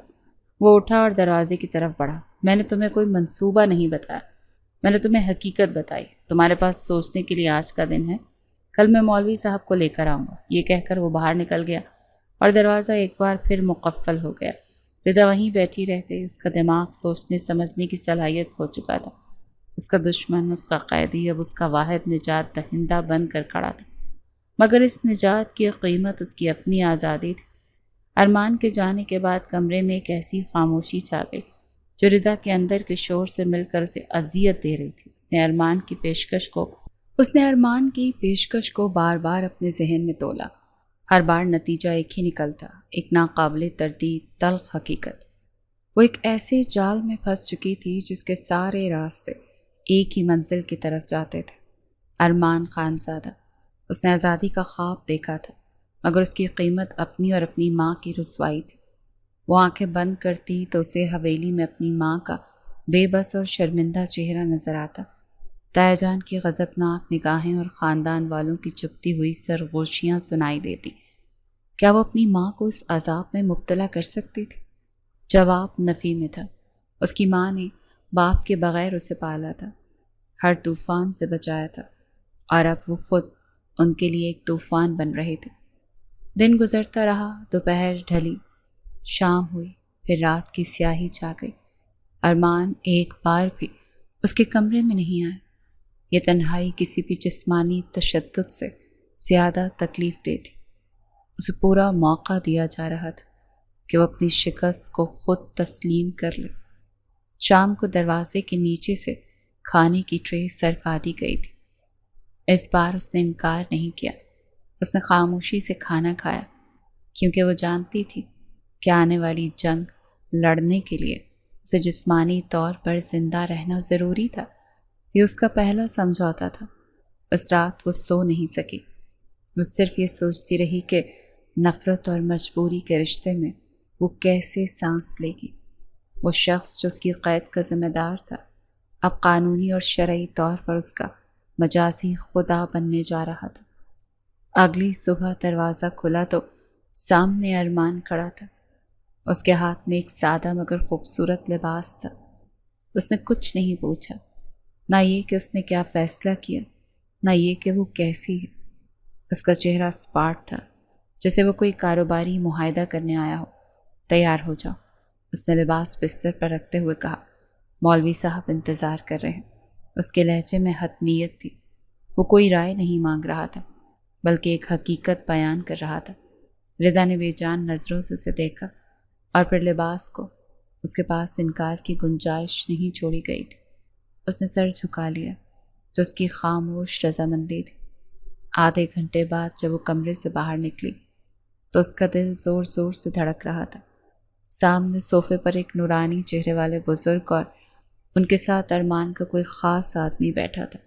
وہ اٹھا اور دروازے کی طرف بڑھا۔ میں نے تمہیں کوئی منصوبہ نہیں بتایا، میں نے تمہیں حقیقت بتائی۔ تمہارے پاس سوچنے کے لیے آج کا دن ہے، کل میں مولوی صاحب کو لے کر آؤں گا۔ یہ کہہ کر وہ باہر نکل گیا اور دروازہ ایک بار پھر مقفل ہو گیا۔ ردا وہیں بیٹھی رہ گئی۔ اس کا دماغ سوچنے سمجھنے کی صلاحیت کھو چکا تھا۔ اس کا دشمن، اس کا قیدی اب اس کا واحد نجات دہندہ بن کر کھڑا تھا، مگر اس نجات کی قیمت اس کی اپنی آزادی تھی۔ ارمان کے جانے کے بعد کمرے میں ایک ایسی خاموشی چھا گئی جو ردا کے اندر کے شور سے مل کر اسے اذیت دے رہی تھی۔ اس نے ارمان کی پیشکش کو بار بار اپنے ذہن میں تولا۔ ہر بار نتیجہ ایک ہی نکلتا، ایک ناقابل تردید تلخ حقیقت۔ وہ ایک ایسے جال میں پھنس چکی تھی جس کے سارے راستے ایک ہی منزل کی طرف جاتے تھے، ارمان خانزادہ۔ اس نے آزادی کا خواب دیکھا تھا، مگر اس کی قیمت اپنی اور اپنی ماں کی رسوائی تھی۔ وہ آنکھیں بند کرتی تو اسے حویلی میں اپنی ماں کا بے بس اور شرمندہ چہرہ نظر آتا، تایا جان کی غضبناک نگاہیں اور خاندان والوں کی چپتی ہوئی سرگوشیاں سنائی دیتی۔ کیا وہ اپنی ماں کو اس عذاب میں مبتلا کر سکتی تھی؟ جواب نفی میں تھا۔ اس کی ماں نے باپ کے بغیر اسے پالا تھا، ہر طوفان سے بچایا تھا، اور اب وہ خود ان کے لیے ایک طوفان بن رہے تھے۔ دن گزرتا رہا، دوپہر ڈھلی، شام ہوئی، پھر رات کی سیاہی چھا گئی۔ ارمان ایک بار بھی اس کے کمرے میں نہیں آیا۔ یہ تنہائی کسی بھی جسمانی تشدد سے زیادہ تکلیف دہ تھی۔ اسے پورا موقع دیا جا رہا تھا کہ وہ اپنی شکست کو خود تسلیم کر لے۔ شام کو دروازے کے نیچے سے کھانے کی ٹرے سرکا دی گئی تھی۔ اس بار اس نے انکار نہیں کیا، اس نے خاموشی سے کھانا کھایا، کیونکہ وہ جانتی تھی کہ آنے والی جنگ لڑنے کے لیے اسے جسمانی طور پر زندہ رہنا ضروری تھا۔ یہ اس کا پہلا سمجھوتا تھا۔ اس رات وہ سو نہیں سکی۔ وہ صرف یہ سوچتی رہی کہ نفرت اور مجبوری کے رشتے میں وہ کیسے سانس لے گی۔ وہ شخص جو اس کی قید کا ذمہ دار تھا اب قانونی اور شرعی طور پر اس کا مجازی خدا بننے جا رہا تھا۔ اگلی صبح دروازہ کھلا تو سامنے ارمان کھڑا تھا۔ اس کے ہاتھ میں ایک سادہ مگر خوبصورت لباس تھا۔ اس نے کچھ نہیں پوچھا، نہ یہ کہ اس نے کیا فیصلہ کیا، نہ یہ کہ وہ کیسی ہے۔ اس کا چہرہ سپاٹ تھا، جیسے وہ کوئی کاروباری معاہدہ کرنے آیا ہو۔ تیار ہو جاؤ، اس نے لباس بستر پر رکھتے ہوئے کہا۔ مولوی صاحب انتظار کر رہے ہیں۔ اس کے لہجے میں حتمیت تھی۔ وہ کوئی رائے نہیں مانگ رہا تھا، بلکہ ایک حقیقت بیان کر رہا تھا۔ ردا نے بے جان نظروں سے اسے دیکھا اور پھر لباس کو۔ اس کے پاس انکار کی گنجائش نہیں چھوڑی گئی تھی۔ اس نے سر جھکا لیا، جو اس کی خاموش رضامندی تھی۔ آدھے گھنٹے بعد جب وہ کمرے سے باہر نکلی تو اس کا دل زور زور سے دھڑک رہا تھا۔ سامنے صوفے پر ایک نورانی چہرے والے بزرگ اور ان کے ساتھ ارمان کا کوئی خاص آدمی بیٹھا تھا،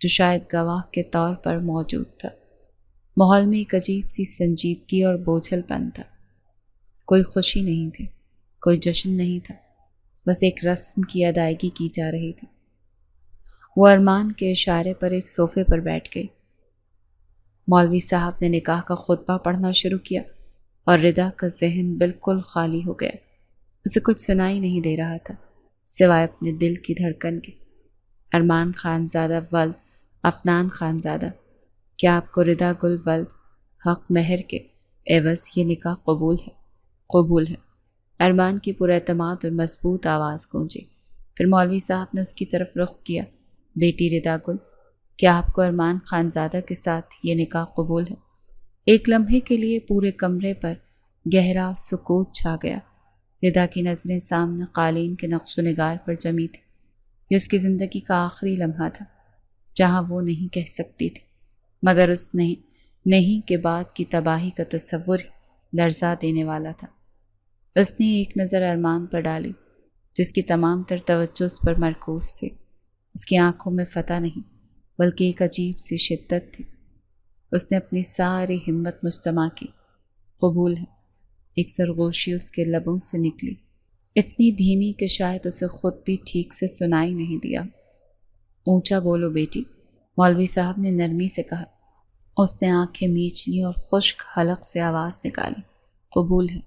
جو شاید گواہ کے طور پر موجود تھا۔ ماحول میں ایک عجیب سی سنجیدگی اور بوجھل پن تھا۔ کوئی خوشی نہیں تھی، کوئی جشن نہیں تھا، بس ایک رسم کی ادائیگی کی جا رہی تھی۔ وہ ارمان کے اشارے پر ایک صوفے پر بیٹھ گئی۔ مولوی صاحب نے نکاح کا خطبہ پڑھنا شروع کیا اور ردا کا ذہن بالکل خالی ہو گیا۔ اسے کچھ سنائی نہیں دے رہا تھا سوائے اپنے دل کی دھڑکن کے۔ ارمان خانزادہ ولد افنان خانزادہ، کیا آپ کو ردا گل ولد حق مہر کے عوض یہ نکاح قبول ہے؟ قبول ہے، ارمان کی پر اعتماد اور مضبوط آواز گونجی۔ پھر مولوی صاحب نے اس کی طرف رخ کیا۔ بیٹی ردا گل، کیا آپ کو ارمان خانزادہ کے ساتھ یہ نکاح قبول ہے؟ ایک لمحے کے لیے پورے کمرے پر گہرا سکوت چھا گیا۔ ردا کی نظریں سامنے قالین کے نقش و نگار پر جمی تھی۔ یہ اس کی زندگی کا آخری لمحہ تھا جہاں وہ نہیں کہہ سکتی تھی، مگر اس نہیں کے بعد کی تباہی کا تصور ہی لرزا دینے والا تھا۔ اس نے ایک نظر ارمان پر ڈالی، جس کی تمام تر توجہ اس پر مرکوز تھی۔ اس کی آنکھوں میں فتح نہیں، بلکہ ایک عجیب سی شدت تھی۔ اس نے اپنی ساری ہمت مجتمع کی۔ قبول ہے، ایک سرگوشی اس کے لبوں سے نکلی، اتنی دھیمی کہ شاید اسے خود بھی ٹھیک سے سنائی نہیں دیا۔ اونچا بولو بیٹی، مولوی صاحب نے نرمی سے کہا۔ اس نے آنکھیں میچ لیں اور خشک حلق سے آواز نکالی، قبول ہے۔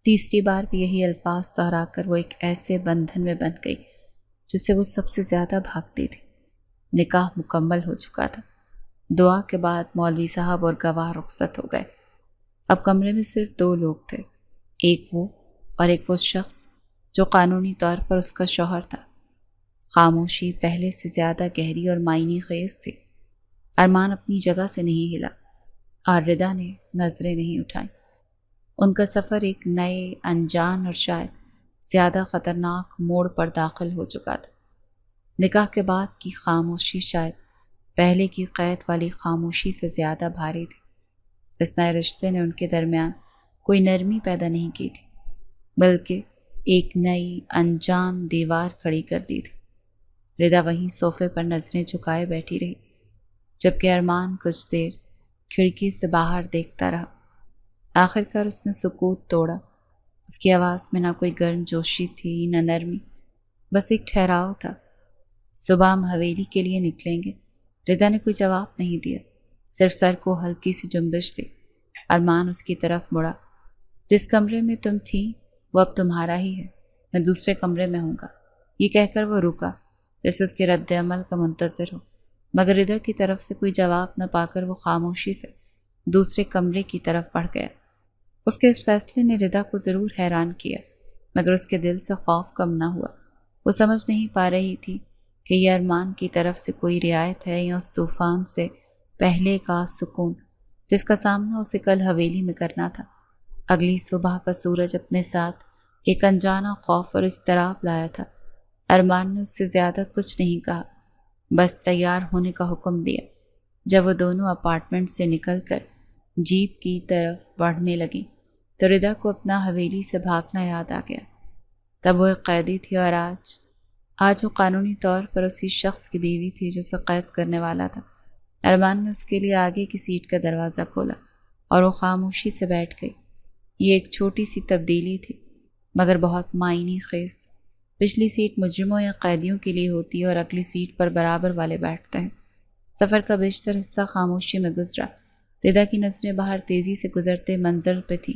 تیسری بار بھی یہی الفاظ دہرا کر وہ ایک ایسے بندھن میں بندھ گئی جس سے وہ سب سے زیادہ بھاگتی تھی۔ نکاح مکمل ہو چکا تھا۔ دعا کے بعد مولوی صاحب اور گواہ رخصت ہو گئے۔ اب کمرے میں صرف دو لوگ تھے، ایک وہ اور ایک وہ شخص جو قانونی طور پر اس کا شوہر تھا۔ خاموشی پہلے سے زیادہ گہری اور معنی خیز تھی۔ ارمان اپنی جگہ سے نہیں ہلا اور ردا نے نظریں نہیں اٹھائیں۔ ان کا سفر ایک نئے، انجان اور شاید زیادہ خطرناک موڑ پر داخل ہو چکا تھا۔ نکاح کے بعد کی خاموشی شاید پہلے کی قید والی خاموشی سے زیادہ بھاری تھی۔ اس نئے رشتے نے ان کے درمیان کوئی نرمی پیدا نہیں کی تھی، بلکہ ایک نئی انجان دیوار کھڑی کر دی تھی۔ ردا وہیں صوفے پر نظریں جھکائے بیٹھی رہی، جبکہ ارمان کچھ دیر کھڑکی سے باہر دیکھتا رہا۔ آخر کار اس نے سکوت توڑا۔ اس کی آواز میں نہ کوئی گرم جوشی تھی، نہ نرمی، بس ایک ٹھہراؤ تھا۔ صبح ہم حویلی کے لیے نکلیں گے۔ ردا نے کوئی جواب نہیں دیا، صرف سر کو ہلکی سی جنبش دی۔ ارمان اس کی طرف مڑا۔ جس کمرے میں تم تھی وہ اب تمہارا ہی ہے، میں دوسرے کمرے میں ہوں گا۔ یہ کہہ کر وہ رکا، جیسے اس کے رد عمل کا منتظر ہو، مگر ردا کی طرف سے کوئی جواب نہ پا کر وہ خاموشی سے دوسرے کمرے کی طرف بڑھ گیا۔ اس کے اس فیصلے نے ردا کو ضرور حیران کیا، مگر اس کے دل سے خوف کم نہ ہوا۔ وہ سمجھ نہیں پا رہی تھی کہ یہ ارمان کی طرف سے کوئی رعایت ہے یا اس طوفان سے پہلے کا سکون جس کا سامنا اسے کل حویلی میں کرنا تھا۔ اگلی صبح کا سورج اپنے ساتھ ایک انجانا خوف اور اضطراب لایا تھا۔ ارمان نے اس سے زیادہ کچھ نہیں کہا، بس تیار ہونے کا حکم دیا۔ جب وہ دونوں اپارٹمنٹ سے نکل کر جیپ کی طرف بڑھنے لگیں تو ردا کو اپنا حویلی سے بھاگنا یاد آ گیا۔ تب وہ ایک قیدی تھی اور آج وہ قانونی طور پر اسی شخص کی بیوی تھی جو اسے قید کرنے والا تھا۔ ارمان نے اس کے لیے آگے کی سیٹ کا دروازہ کھولا اور وہ خاموشی سے بیٹھ گئی۔ یہ ایک چھوٹی سی تبدیلی تھی مگر بہت معنی خیز۔ پچھلی سیٹ مجرموں یا قیدیوں کے لیے ہوتی ہے اور اگلی سیٹ پر برابر والے بیٹھتے ہیں۔ سفر کا بیشتر حصہ خاموشی میں گزرا۔ ردا کی نظریں باہر تیزی سے گزرتے منظر پہ تھی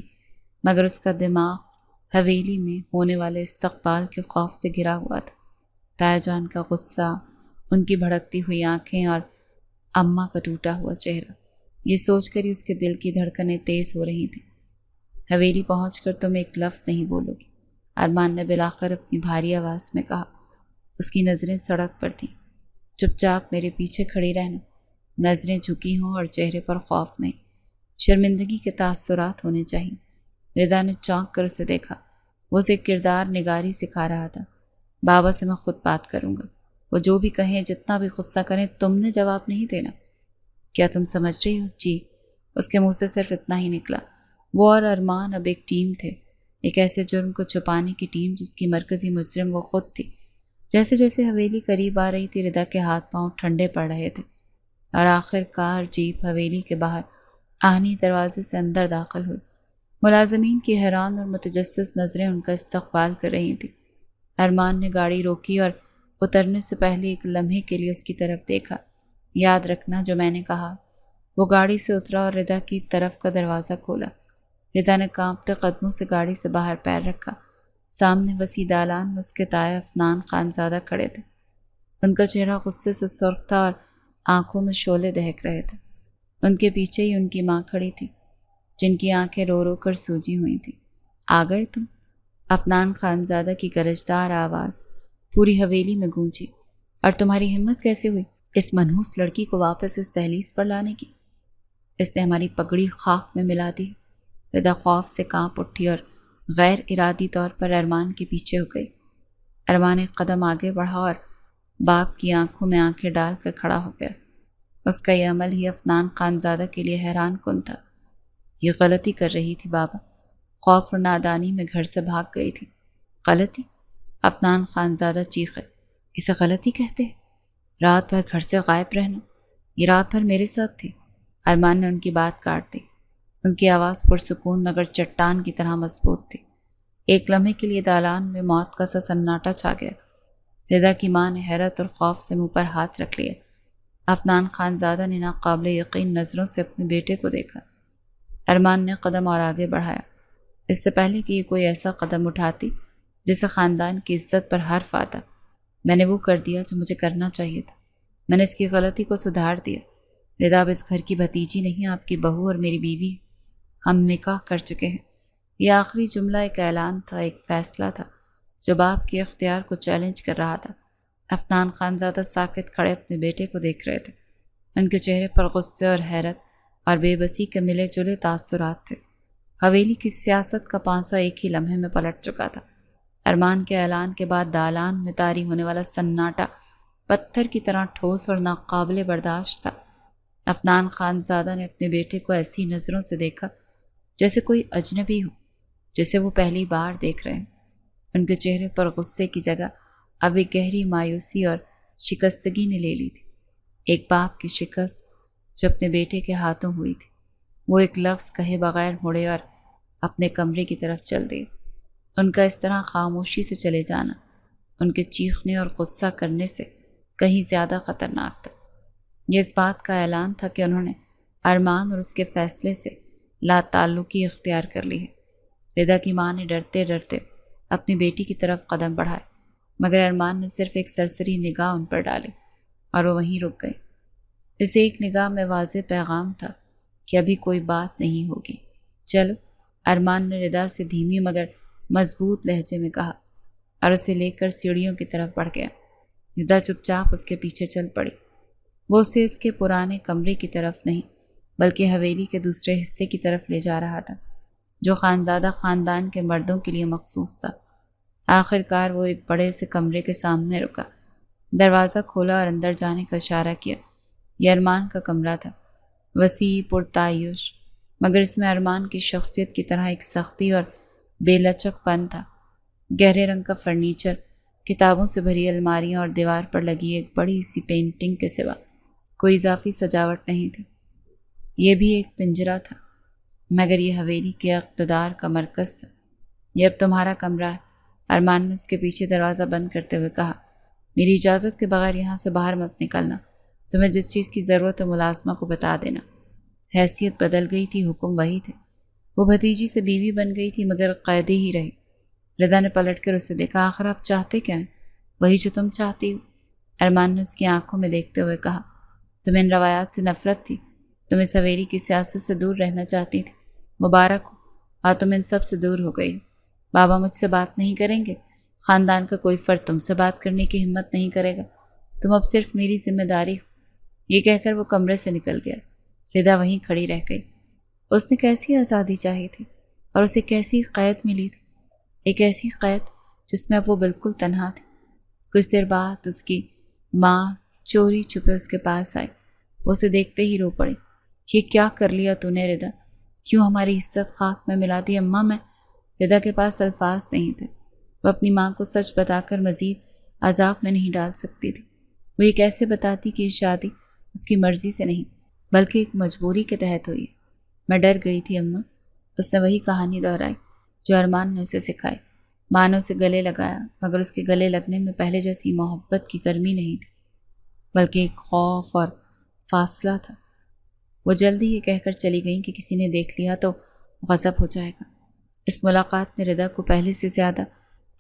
مگر اس کا دماغ حویلی میں ہونے والے استقبال کے خوف سے گھرا ہوا تھا۔ تایا جان کا غصہ، ان کی بھڑکتی ہوئی آنکھیں اور اماں کا ٹوٹا ہوا چہرہ، یہ سوچ کر ہی اس کے دل کی دھڑکنیں تیز ہو رہی تھیں۔ حویلی پہنچ کر تم ایک لفظ نہیں بولو گی، ارمان نے بلاخر اپنی بھاری آواز میں کہا۔ اس کی نظریں سڑک پر تھیں۔ چپ چاپ میرے پیچھے کھڑی رہنا، نظریں جھکی ہوں اور چہرے پر خوف نہیں، شرمندگی کے تاثرات ہونے چاہیے۔ ردا نے چونک کر اسے دیکھا۔ وہ اسے کردار نگاری سکھا رہا تھا۔ بابا سے میں خود بات کروں گا، وہ جو بھی کہیں، جتنا بھی غصہ کریں، تم نے جواب نہیں دینا۔ کیا تم سمجھ رہی ہو؟ جی۔ اس کے منہ سے صرف اتنا ہی نکلا۔ وہ اور ارمان اب ایک ٹیم تھے، ایک ایسے جرم کو چھپانے کی ٹیم جس کی مرکزی مجرم وہ خود تھی۔ جیسے جیسے حویلی قریب آ رہی تھی، ردا کے ہاتھ پاؤں ٹھنڈے پڑ رہے تھے اور آخر کار جیپ حویلی کے باہر آہنی دروازے سے اندر داخل ہوئی۔ ملازمین کی حیران اور متجسس نظریں ان کا استقبال کر رہی تھیں۔ ارمان نے گاڑی روکی اور اترنے سے پہلے ایک لمحے کے لیے اس کی طرف دیکھا۔ یاد رکھنا جو میں نے کہا۔ وہ گاڑی سے اترا اور ردا کی طرف کا دروازہ کھولا۔ ردا نے کانپتے قدموں سے گاڑی سے باہر پیر رکھا۔ سامنے وسیع دالان میں اس کے تایا عفنان خانزادہ کھڑے تھے۔ ان کا چہرہ غصے سے سرخ تھا اور آنکھوں میں شعلے دہک رہے تھے۔ ان کے پیچھے ہی ان کی ماں کھڑی تھی جن کی آنکھیں رو رو کر سوجی ہوئی تھیں۔ آ گئے تم؟ عفنان خانزادہ کی گرجدار آواز پوری حویلی میں گونجی۔ اور تمہاری ہمت کیسے ہوئی اس منحوس لڑکی کو واپس اس دہلیز پر لانے کی؟ اس نے ہماری پگڑی خاک میں ملا دی۔ ردا خوف سے کانپ اٹھی اور غیر ارادی طور پر ارمان کے پیچھے ہو گئی۔ ارمان ایک قدم آگے بڑھا اور باپ کی آنکھوں میں آنکھیں ڈال کر کھڑا ہو گیا۔ اس کا یہ عمل ہی عفنان خانزادہ کے لیے حیران کن تھا۔ یہ غلطی کر رہی تھی بابا، خوف اور نادانی میں گھر سے بھاگ گئی تھی۔ غلطی؟ عفنان خانزادہ چیخے۔ اسے غلطی کہتے ہیں؟ رات بھر گھر سے غائب رہنا، یہ رات بھر میرے ساتھ تھی۔ ارمان نے ان کی بات کاٹ دی۔ ان کی آواز پرسکون مگر چٹان کی طرح مضبوط تھی۔ ایک لمحے کے لیے دالان میں موت کا سا سناٹا چھا گیا۔ ردا کی ماں نے حیرت اور خوف سے منہ پر ہاتھ رکھ لیا۔ عفنان خانزادہ نے ناقابل یقین نظروں سے اپنے بیٹے کو دیکھا۔ ارمان نے قدم اور آگے بڑھایا۔ اس سے پہلے کہ یہ کوئی ایسا قدم اٹھاتی جسے خاندان کی عزت پر حرف آتا، میں نے وہ کر دیا جو مجھے کرنا چاہیے تھا۔ میں نے اس کی غلطی کو سدھار دیا۔ ردا اب اس گھر کی بھتیجی نہیں، آپ کی بہو اور میری بیوی۔ ہم نکاح کر چکے ہیں۔ یہ آخری جملہ ایک اعلان تھا، ایک فیصلہ تھا جو باپ کے اختیار کو چیلنج کر رہا تھا۔ عفنان خانزادہ ساکت کھڑے اپنے بیٹے کو دیکھ رہے تھے۔ ان کے چہرے پر غصے اور حیرت اور بے بسی کے ملے جلے تاثرات تھے۔ حویلی کی سیاست کا پانسا ایک ہی لمحے میں پلٹ چکا تھا۔ ارمان کے اعلان کے بعد دالان میں طاری ہونے والا سناٹا پتھر کی طرح ٹھوس اور ناقابل برداشت تھا۔ عفنان خانزادہ نے اپنے بیٹے کو ایسی نظروں سے دیکھا جیسے کوئی اجنبی ہو جسے وہ پہلی بار دیکھ رہے ہیں۔ ان کے چہرے پر غصے کی جگہ اب ایک گہری مایوسی اور شکستگی نے لے لی تھی، ایک باپ کی شکست جو اپنے بیٹے کے ہاتھوں ہوئی تھی۔ وہ ایک لفظ کہے بغیر مڑے اور اپنے کمرے کی طرف چل دیے۔ ان کا اس طرح خاموشی سے چلے جانا ان کے چیخنے اور غصہ کرنے سے کہیں زیادہ خطرناک تھا۔ یہ اس بات کا اعلان تھا کہ انہوں نے ارمان اور اس کے فیصلے سے لا تعلقی اختیار کر لی ہے۔ ردا کی ماں نے ڈرتے ڈرتے اپنی بیٹی کی طرف قدم بڑھائے مگر ارمان نے صرف ایک سرسری نگاہ ان پر ڈالی اور وہ وہیں رک گئی۔ اس ایک نگاہ میں واضح پیغام تھا کہ ابھی کوئی بات نہیں ہوگی۔ چلو، ارمان نے ردا سے دھیمی مگر مضبوط لہجے میں کہا اور اسے لے کر سیڑھیوں کی طرف بڑھ گیا۔ ردا چپ چاپ اس کے پیچھے چل پڑی۔ وہ اسے اس کے پرانے کمرے کی طرف نہیں بلکہ حویلی کے دوسرے حصے کی طرف لے جا رہا تھا جو خانزادہ خاندان کے مردوں کے لیے مخصوص تھا۔ آخر کار وہ ایک بڑے سے کمرے کے سامنے رکا، دروازہ کھولا اور اندر جانے کا اشارہ کیا۔ یہ ارمان کا کمرہ تھا، وسیع پرتعیش، مگر اس میں ارمان کی شخصیت کی طرح ایک سختی اور بے لچک پن تھا۔ گہرے رنگ کا فرنیچر، کتابوں سے بھری الماریاں اور دیوار پر لگی ایک بڑی سی پینٹنگ کے سوا کوئی اضافی سجاوٹ نہیں تھی۔ یہ بھی ایک پنجرہ تھا، مگر یہ حویلی کے اقتدار کا مرکز تھا۔ یہ اب تمہارا کمرہ ہے، ارمان نے اس کے پیچھے دروازہ بند کرتے ہوئے کہا۔ میری اجازت کے بغیر یہاں سے باہر مت نکلنا۔ تمہیں جس چیز کی ضرورت ہے ملازمہ کو بتا دینا۔ حیثیت بدل گئی تھی، حکم وہی تھے۔ وہ بھتیجی سے بیوی بن گئی تھی مگر قیدی ہی رہی۔ ردا نے پلٹ کر اسے دیکھا۔ آخر آپ چاہتے کیا ہیں؟ وہی جو تم چاہتی ہو، ارمان نے اس کی آنکھوں میں دیکھتے ہوئے کہا۔ تمہیں ان روایات سے نفرت تھی، تم اس حویلی کی سیاست سے دور رہنا چاہتی تھی۔ مبارک ہو، آج تم ان سب سے دور ہو گئی۔ بابا مجھ سے بات نہیں کریں گے، خاندان کا کوئی فرد تم سے بات کرنے کی ہمت نہیں کرے گا، تم اب صرف میری ذمہ داری ہو۔ یہ کہہ کر وہ کمرے سے نکل گیا۔ ردا وہیں کھڑی رہ گئی۔ اس نے کیسی آزادی چاہی تھی اور اسے کیسی قید ملی تھی، ایک ایسی قید جس میں اب وہ بالکل تنہا تھی۔ کچھ دیر بعد اس کی ماں چوری چھپے اس کے پاس آئی۔ وہ اسے دیکھتے ہی رو پڑی۔ یہ کیا کر لیا تو نے ردا؟ کیوں ہماری عزت خاک میں ملا دی؟ اماں میں ردا کے پاس الفاظ نہیں تھے۔ وہ اپنی ماں کو سچ بتا کر مزید عذاب میں نہیں ڈال سکتی تھی۔ وہ یہ کیسے بتاتی کہ یہ شادی اس کی مرضی سے نہیں بلکہ ایک مجبوری کے تحت ہوئی ہے؟ میں ڈر گئی تھی اماں۔ اس نے وہی کہانی دہرائی جو ارمان نے اسے سکھائی۔ ماں نے اسے گلے لگایا مگر اس کے گلے لگنے میں پہلے جیسی محبت کی گرمی نہیں تھی بلکہ ایک خوف اور فاصلہ تھا۔ وہ جلدی یہ کہہ کر چلی گئیں کہ کسی نے دیکھ لیا تو غضب ہو جائے گا۔ اس ملاقات نے ردا کو پہلے سے زیادہ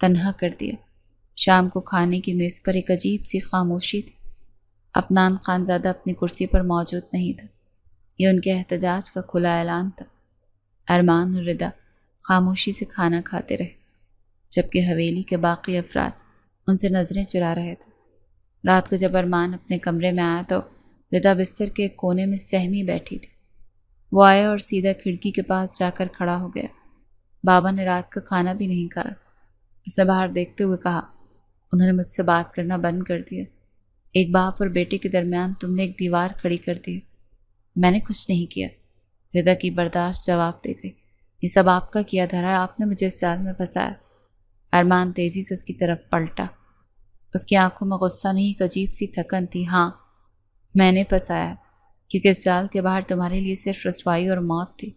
تنہا کر دیا۔ شام کو کھانے کی میز پر ایک عجیب سی خاموشی تھی۔ عفنان خانزادہ اپنی کرسی پر موجود نہیں تھا۔ یہ ان کے احتجاج کا کھلا اعلان تھا۔ ارمان اور ردا خاموشی سے کھانا کھاتے رہے جبکہ حویلی کے باقی افراد ان سے نظریں چرا رہے تھے۔ رات کو جب ارمان اپنے کمرے میں آیا تو ردا بستر کے ایک کونے میں سہمی بیٹھی تھی۔ وہ آیا اور سیدھا کھڑکی کے پاس جا کر کھڑا ہو گیا۔ بابا نے رات کا کھانا بھی نہیں کھایا۔ اس نے باہر دیکھتے ہوئے کہا، انہوں نے مجھ سے بات کرنا بند کر دیا۔ ایک باپ اور بیٹے کے درمیان تم نے ایک دیوار کھڑی کر دی۔ میں نے کچھ نہیں کیا، ردا کی برداشت جواب دے گئی۔ یہ سب آپ کا کیا دھرا ہے، آپ نے مجھے اس جال میں پھنسایا۔ ارمان تیزی سے اس کی طرف پلٹا۔ اس کی آنکھوں میں غصہ نہیں، ایک عجیب سی تھکن تھی۔ ہاں، میں نے پھنسایا ہے کیونکہ اس جال کے باہر تمہارے لیے صرف رسوائی اور موت تھی۔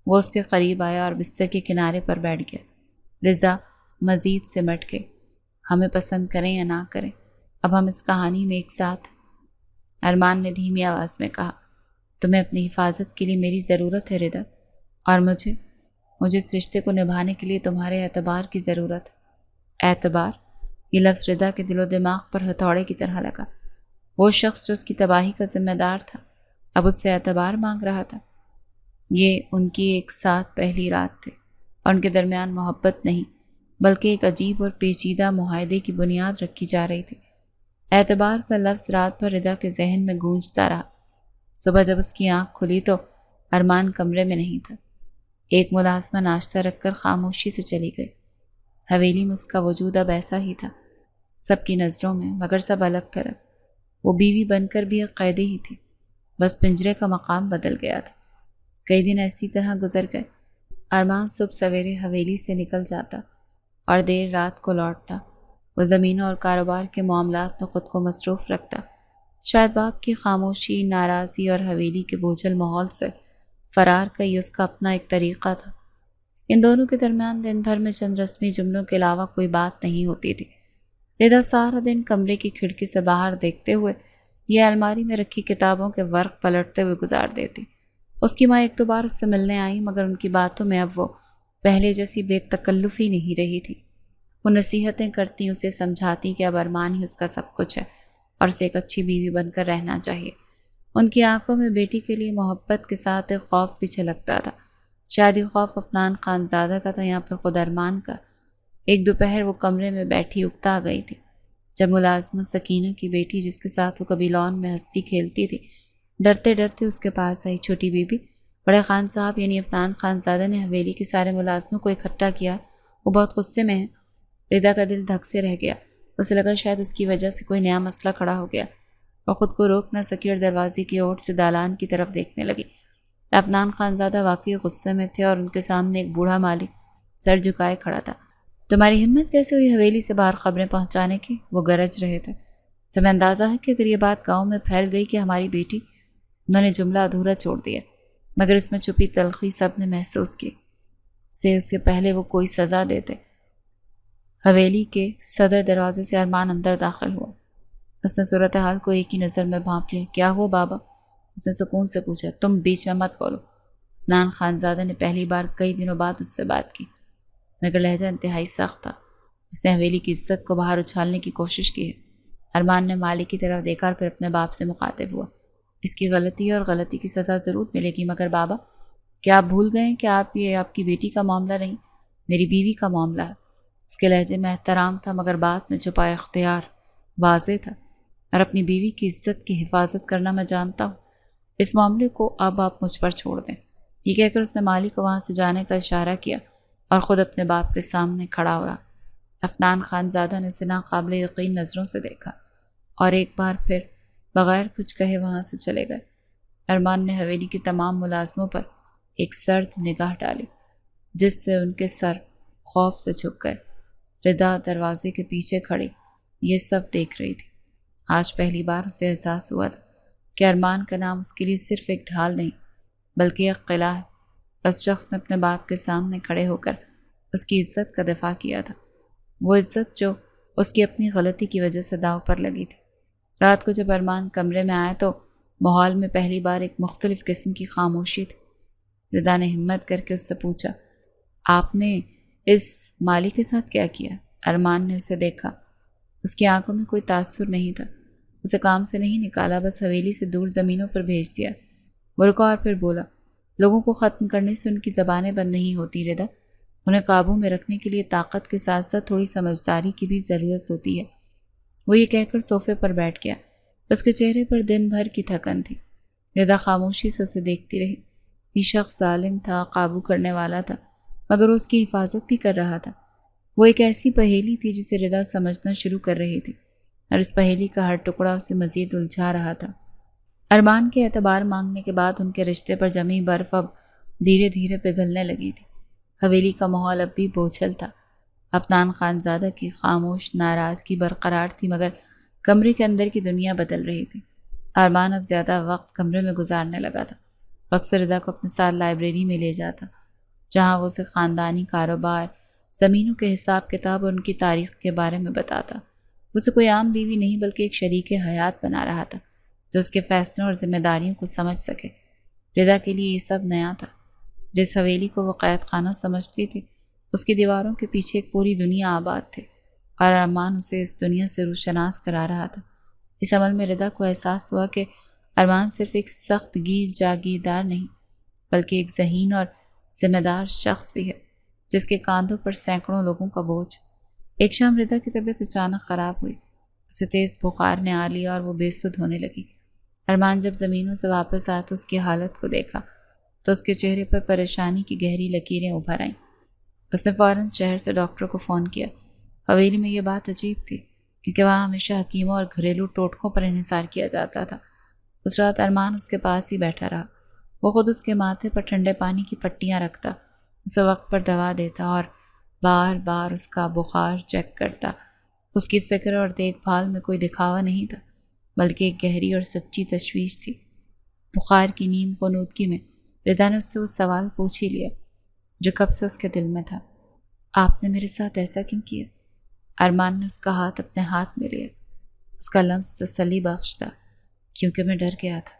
وہ اس کے قریب آیا اور بستر کے کنارے پر بیٹھ گیا۔ رضا مزید سمٹ گئی۔ ہمیں پسند کریں یا نہ کریں، اب ہم اس کہانی میں ایک ساتھ ہیں۔ ارمان نے دھیمی آواز میں کہا، تمہیں اپنی حفاظت کے لیے میری ضرورت ہے ردا، اور مجھے اس رشتے کو نبھانے کے لیے تمہارے اعتبار کی ضرورت ہے۔ اعتبار؟ یہ لفظ ردا کے دل و دماغ پر ہتھوڑے کی طرح لگا۔ وہ شخص جو اس کی تباہی کا ذمہ دار تھا اب اس سے اعتبار مانگ رہا تھا۔ یہ ان کی ایک ساتھ پہلی رات تھی اور ان کے درمیان محبت نہیں بلکہ ایک عجیب اور پیچیدہ معاہدے کی بنیاد رکھی جا رہی تھی۔ اعتبار کا لفظ رات بھر ردا کے ذہن میں گونجتا رہا۔ صبح جب اس کی آنکھ کھلی تو ارمان کمرے میں نہیں تھا۔ ایک ملازمہ ناشتہ رکھ کر خاموشی سے چلی گئی۔ حویلی میں اس کا وجود اب ایسا ہی تھا، سب کی نظروں میں، مگر سب الگ تھلگ۔ وہ بیوی بن کر بھی ایک قیدی ہی تھی، بس پنجرے کا مقام بدل گیا تھا۔ کئی دن ایسی طرح گزر گئے۔ ارمان صبح سویرے حویلی سے نکل جاتا اور دیر رات کو لوٹتا۔ وہ زمینوں اور کاروبار کے معاملات میں خود کو مصروف رکھتا۔ شاید باپ کی خاموشی، ناراضی اور حویلی کے بوجھل ماحول سے فرار کا یہ اس کا اپنا ایک طریقہ تھا۔ ان دونوں کے درمیان دن بھر میں چند رسمی جملوں کے علاوہ کوئی بات نہیں ہوتی تھی۔ ردا سارا دن کمرے کی کھڑکی سے باہر دیکھتے ہوئے یا الماری میں رکھی کتابوں کے ورق پلٹتے ہوئے گزار دیتی۔ اس کی ماں ایک دو بار اس سے ملنے آئی مگر ان کی باتوں میں اب وہ پہلے جیسی بے تکلفی نہیں رہی تھی۔ وہ نصیحتیں کرتی، اسے سمجھاتی کہ اب ارمان ہی اس کا سب کچھ ہے اور اسے ایک اچھی بیوی بن کر رہنا چاہیے۔ ان کی آنکھوں میں بیٹی کے لیے محبت کے ساتھ ایک خوف بھی چھلکتا تھا۔ شاید یہ خوف عفنان خانزادہ کا تھا یا پھر خود ارمان کا۔ ایک دوپہر وہ کمرے میں بیٹھی اکتا گئی تھی جب ملازمہ سکینہ کی بیٹی، جس کے ساتھ وہ کبھی لان میں ہنستی کھیلتی تھی، ڈرتے ڈرتے اس کے پاس آئی چھوٹی بی بی۔ بڑے خان صاحب یعنی عفنان خانزادہ نے حویلی کے سارے ملازموں کو اکٹھا کیا، وہ بہت غصے میں ہیں۔ ردا کا دل دھک سے رہ گیا، اسے لگا شاید اس کی وجہ سے کوئی نیا مسئلہ کھڑا ہو گیا۔ وہ خود کو روک نہ سکی اور دروازے کی اوٹ سے دالان کی طرف دیکھنے لگی۔ عفنان خانزادہ واقعی غصے میں تھے اور ان کے سامنے ایک بوڑھا مالی سر جھکائے کھڑا تھا۔ تمہاری ہمت کیسے ہوئی حویلی سے باہر خبریں پہنچانے کی؟ وہ گرج رہے تھے۔ تمہیں اندازہ ہے کہ اگر یہ بات گاؤں میں پھیل گئی کہ ہماری بیٹی، انہوں نے جملہ ادھورا چھوڑ دیا مگر اس میں چھپی تلخی سب نے محسوس کی، سے اس کے پہلے وہ کوئی سزا دیتے۔ حویلی کے صدر دروازے سے ارمان اندر داخل ہوا۔ اس نے صورتحال کو ایک ہی نظر میں بھانپ لیا۔ کیا ہوا بابا؟ اس نے سکون سے پوچھا۔ تم بیچ میں مت بولو۔ عفنان خانزادہ نے پہلی بار کئی دنوں بعد اس سے بات کی مگر لہجہ انتہائی سخت تھا۔ اس نے حویلی کی عزت کو باہر اچھالنے کی کوشش کی ہے۔ ارمان نے مالی کی طرف دیکھا اور پھر اپنے باپ سے مخاطب ہوا۔ اس کی غلطی ہے اور غلطی کی سزا ضرور ملے گی، مگر بابا کیا آپ بھول گئے کہ یہ آپ کی بیٹی کا معاملہ نہیں، میری بیوی کا معاملہ ہے۔ اس کے لہجے میں احترام تھا مگر بات میں چھپا اختیار واضح تھا، اور اپنی بیوی کی عزت کی حفاظت کرنا میں جانتا ہوں۔ اس معاملے کو اب آپ مجھ پر چھوڑ دیں۔ یہ کہہ کر اس نے مالی کو وہاں سے جانے کا اشارہ کیا اور خود اپنے باپ کے سامنے کھڑا ہو رہا۔ عفنان خانزادہ نے اسے ناقابل یقین نظروں سے دیکھا اور ایک بار پھر بغیر کچھ کہے وہاں سے چلے گئے۔ ارمان نے حویلی کے تمام ملازموں پر ایک سرد نگاہ ڈالی جس سے ان کے سر خوف سے جھک گئے۔ ردا دروازے کے پیچھے کھڑی یہ سب دیکھ رہی تھی۔ آج پہلی بار اسے احساس ہوا تھا کہ ارمان کا نام اس کے لیے صرف ایک ڈھال نہیں بلکہ ایک قلعہ ہے۔ اس شخص نے اپنے باپ کے سامنے کھڑے ہو کر اس کی عزت کا دفاع کیا تھا، وہ عزت جو اس کی اپنی غلطی کی وجہ سے داؤ پر لگی تھی۔ رات کو جب ارمان کمرے میں آیا تو ماحول میں پہلی بار ایک مختلف قسم کی خاموشی تھی۔ ردا نے ہمت کر کے اس سے پوچھا، آپ نے اس مالی کے ساتھ کیا کیا؟ ارمان نے اسے دیکھا، اس کی آنکھوں میں کوئی تاثر نہیں تھا۔ اسے کام سے نہیں نکالا، بس حویلی سے دور زمینوں پر بھیج دیا۔ وہ رکا اور پھر بولا، لوگوں کو ختم کرنے سے ان کی زبانیں بند نہیں ہوتی ردا، انہیں قابو میں رکھنے کے لیے طاقت کے ساتھ ساتھ تھوڑی سمجھداری کی بھی ضرورت ہوتی ہے۔ وہ یہ کہہ کر صوفے پر بیٹھ گیا۔ اس کے چہرے پر دن بھر کی تھکن تھی۔ ردا خاموشی سے اسے دیکھتی رہی۔ یہ شخص ظالم تھا، قابو کرنے والا تھا، مگر وہ اس کی حفاظت بھی کر رہا تھا۔ وہ ایک ایسی پہیلی تھی جسے ردا سمجھنا شروع کر رہی تھی، اور اس پہیلی کا ہر ٹکڑا اسے مزید الجھا رہا تھا۔ ارمان کے اعتبار مانگنے کے بعد ان کے رشتے پر جمی برف اب دھیرے دھیرے پگھلنے لگی تھی۔ حویلی کا ماحول اب بھی بوجھل تھا۔ عفنان خانزادہ کی خاموش ناراضگی برقرار تھی مگر کمرے کے اندر کی دنیا بدل رہی تھی۔ ارمان اب زیادہ وقت کمرے میں گزارنے لگا تھا۔ اکثر ردا کو اپنے ساتھ لائبریری میں لے جاتا جہاں وہ اسے خاندانی کاروبار، زمینوں کے حساب کتاب اور ان کی تاریخ کے بارے میں بتاتا۔ اسے کوئی عام بیوی نہیں بلکہ ایک شریک حیات بنا رہا تھا جو اس کے فیصلوں اور ذمہ داریوں کو سمجھ سکے۔ ردا کے لیے یہ سب نیا تھا۔ جس حویلی کو وہ قید خانہ سمجھتی تھی اس کی دیواروں کے پیچھے ایک پوری دنیا آباد تھی، اور ارمان اسے اس دنیا سے روشناس کرا رہا تھا۔ اس عمل میں ردا کو احساس ہوا کہ ارمان صرف ایک سخت گیر جاگیردار نہیں بلکہ ایک ذہین اور ذمہ دار شخص بھی ہے جس کے کاندھوں پر سینکڑوں لوگوں کا بوجھ۔ ایک شام ردا کی طبیعت اچانک خراب ہوئی، اسے تیز بخار نے آ لیا اور وہ بے سدھ ہونے لگی۔ ارمان جب زمینوں سے واپس آیا تو اس کی حالت کو دیکھا تو اس کے چہرے پر پریشانی کی گہری لکیریں ابھر آئیں۔ اس نے فوراً شہر سے ڈاکٹر کو فون کیا۔ حویلی میں یہ بات عجیب تھی کیونکہ وہاں ہمیشہ حکیموں اور گھریلو ٹوٹکوں پر انحصار کیا جاتا تھا۔ اس رات ارمان اس کے پاس ہی بیٹھا رہا۔ وہ خود اس کے ماتھے پر ٹھنڈے پانی کی پٹیاں رکھتا، اسے وقت پر دوا دیتا اور بار بار اس کا بخار چیک کرتا۔ اس کی فکر اور دیکھ بھال میں کوئی دکھاوا نہیں تھا بلکہ ایک گہری اور سچی تشویش تھی۔ بخار کی نیم غنودگی میں ردا نے اس سے وہ سوال پوچھ ہی لیا جو کب سے اس کے دل میں تھا، آپ نے میرے ساتھ ایسا کیوں کیا؟ ارمان نے اس کا ہاتھ اپنے ہاتھ میں لیا۔ اس کا لمس تسلی بخش تھا، کیونکہ میں ڈر گیا تھا۔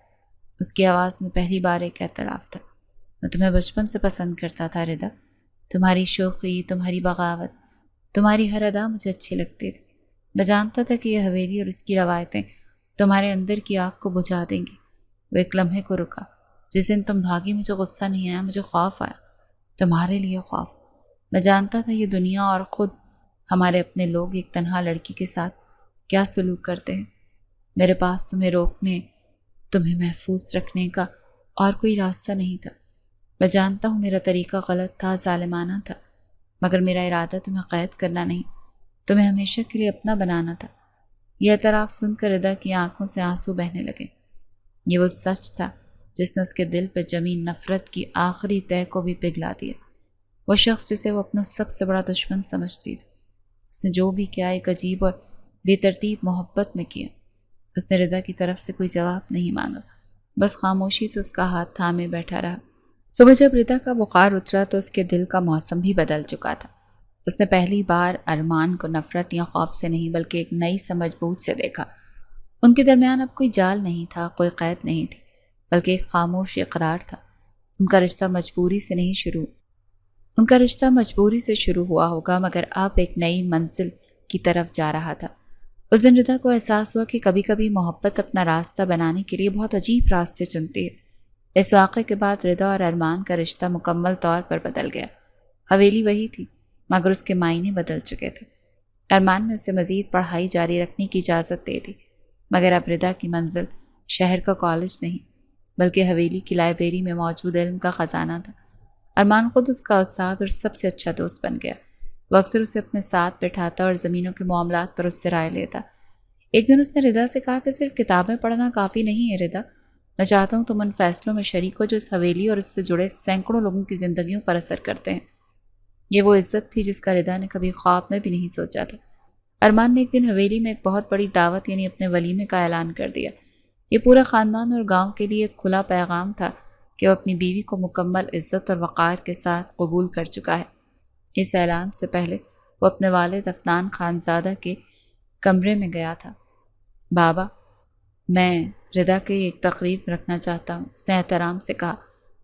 اس کی آواز میں پہلی بار ایک اعتراف تھا۔ میں تمہیں بچپن سے پسند کرتا تھا ردا، تمہاری شوخی، تمہاری بغاوت، تمہاری ہر ادا مجھے اچھی لگتی تھی۔ میں جانتا تھا کہ یہ حویلی اور اس کی روایتیں تمہارے اندر کی آگ کو بجھا دیں گی۔ وہ ایک لمحے کو رکا۔ جس دن تم بھاگی مجھے غصہ نہیں آیا، مجھے خوف آیا، تمہارے لیے خوف۔ میں جانتا تھا یہ دنیا اور خود ہمارے اپنے لوگ ایک تنہا لڑکی کے ساتھ کیا سلوک کرتے ہیں۔ میرے پاس تمہیں روکنے تمہیں محفوظ رکھنے کا اور کوئی راستہ نہیں تھا۔ میں جانتا ہوں میرا طریقہ غلط تھا، ظالمانہ تھا، مگر میرا ارادہ تمہیں قید کرنا نہیں، تمہیں ہمیشہ کے لیے اپنا بنانا تھا۔ یہ اعتراف سن کر ردا کی آنکھوں سے آنسو بہنے لگے۔ یہ وہ سچ تھا جس نے اس کے دل پہ جمی نفرت کی آخری تہ کو بھی پگھلا دیا۔ وہ شخص جسے وہ اپنا سب سے بڑا دشمن سمجھتی تھی، اس نے جو بھی کیا ایک عجیب اور بے ترتیب محبت میں کیا۔ اس نے ردا کی طرف سے کوئی جواب نہیں مانگا، بس خاموشی سے اس کا ہاتھ تھامے بیٹھا رہا۔ صبح جب ردا کا بخار اترا تو اس کے دل کا موسم بھی بدل چکا تھا۔ اس نے پہلی بار ارمان کو نفرت یا خوف سے نہیں بلکہ ایک نئی سمجھ بوجھ سے دیکھا۔ ان کے درمیان اب کوئی جال نہیں تھا، کوئی قید نہیں تھی، بلکہ ایک خاموش اقرار تھا۔ ان کا رشتہ مجبوری سے شروع ہوا ہوگا، مگر اب ایک نئی منزل کی طرف جا رہا تھا۔ اس دن ردا کو احساس ہوا کہ کبھی کبھی محبت اپنا راستہ بنانے کے لیے بہت عجیب راستے چنتی ہے۔ اس واقعے کے بعد ردا اور ارمان کا رشتہ مکمل طور پر بدل گیا۔ حویلی وہی تھی، مگر اس کے معنی بدل چکے تھے۔ ارمان نے اسے مزید پڑھائی جاری رکھنے کی اجازت دے دی، مگر اب ردا کی منزل شہر کا کالج نہیں بلکہ حویلی کی لائبریری میں موجود علم کا خزانہ تھا۔ ارمان خود اس کا استاد اور سب سے اچھا دوست بن گیا۔ وہ اکثر اسے اپنے ساتھ بٹھاتا اور زمینوں کے معاملات پر اس سے رائے لیتا۔ ایک دن اس نے ردا سے کہا کہ صرف کتابیں پڑھنا کافی نہیں ہے ردا، میں چاہتا ہوں تم ان فیصلوں میں شریک ہو جو اس حویلی اور اس سے جڑے سینکڑوں لوگوں کی زندگیوں پر اثر کرتے ہیں۔ یہ وہ عزت تھی جس کا ردا نے کبھی خواب میں بھی نہیں سوچا تھا۔ ارمان نے ایک دن حویلی میں ایک بہت بڑی دعوت یعنی اپنے ولیمے کا اعلان کر دیا۔ یہ پورا خاندان اور گاؤں کے لیے ایک کھلا پیغام تھا کہ وہ اپنی بیوی کو مکمل عزت اور وقار کے ساتھ قبول کر چکا ہے۔ اس اعلان سے پہلے وہ اپنے والد عفنان خانزادہ کے کمرے میں گیا تھا۔ بابا، میں ردا کی ایک تقریب رکھنا چاہتا ہوں، اس نے احترام سے کہا۔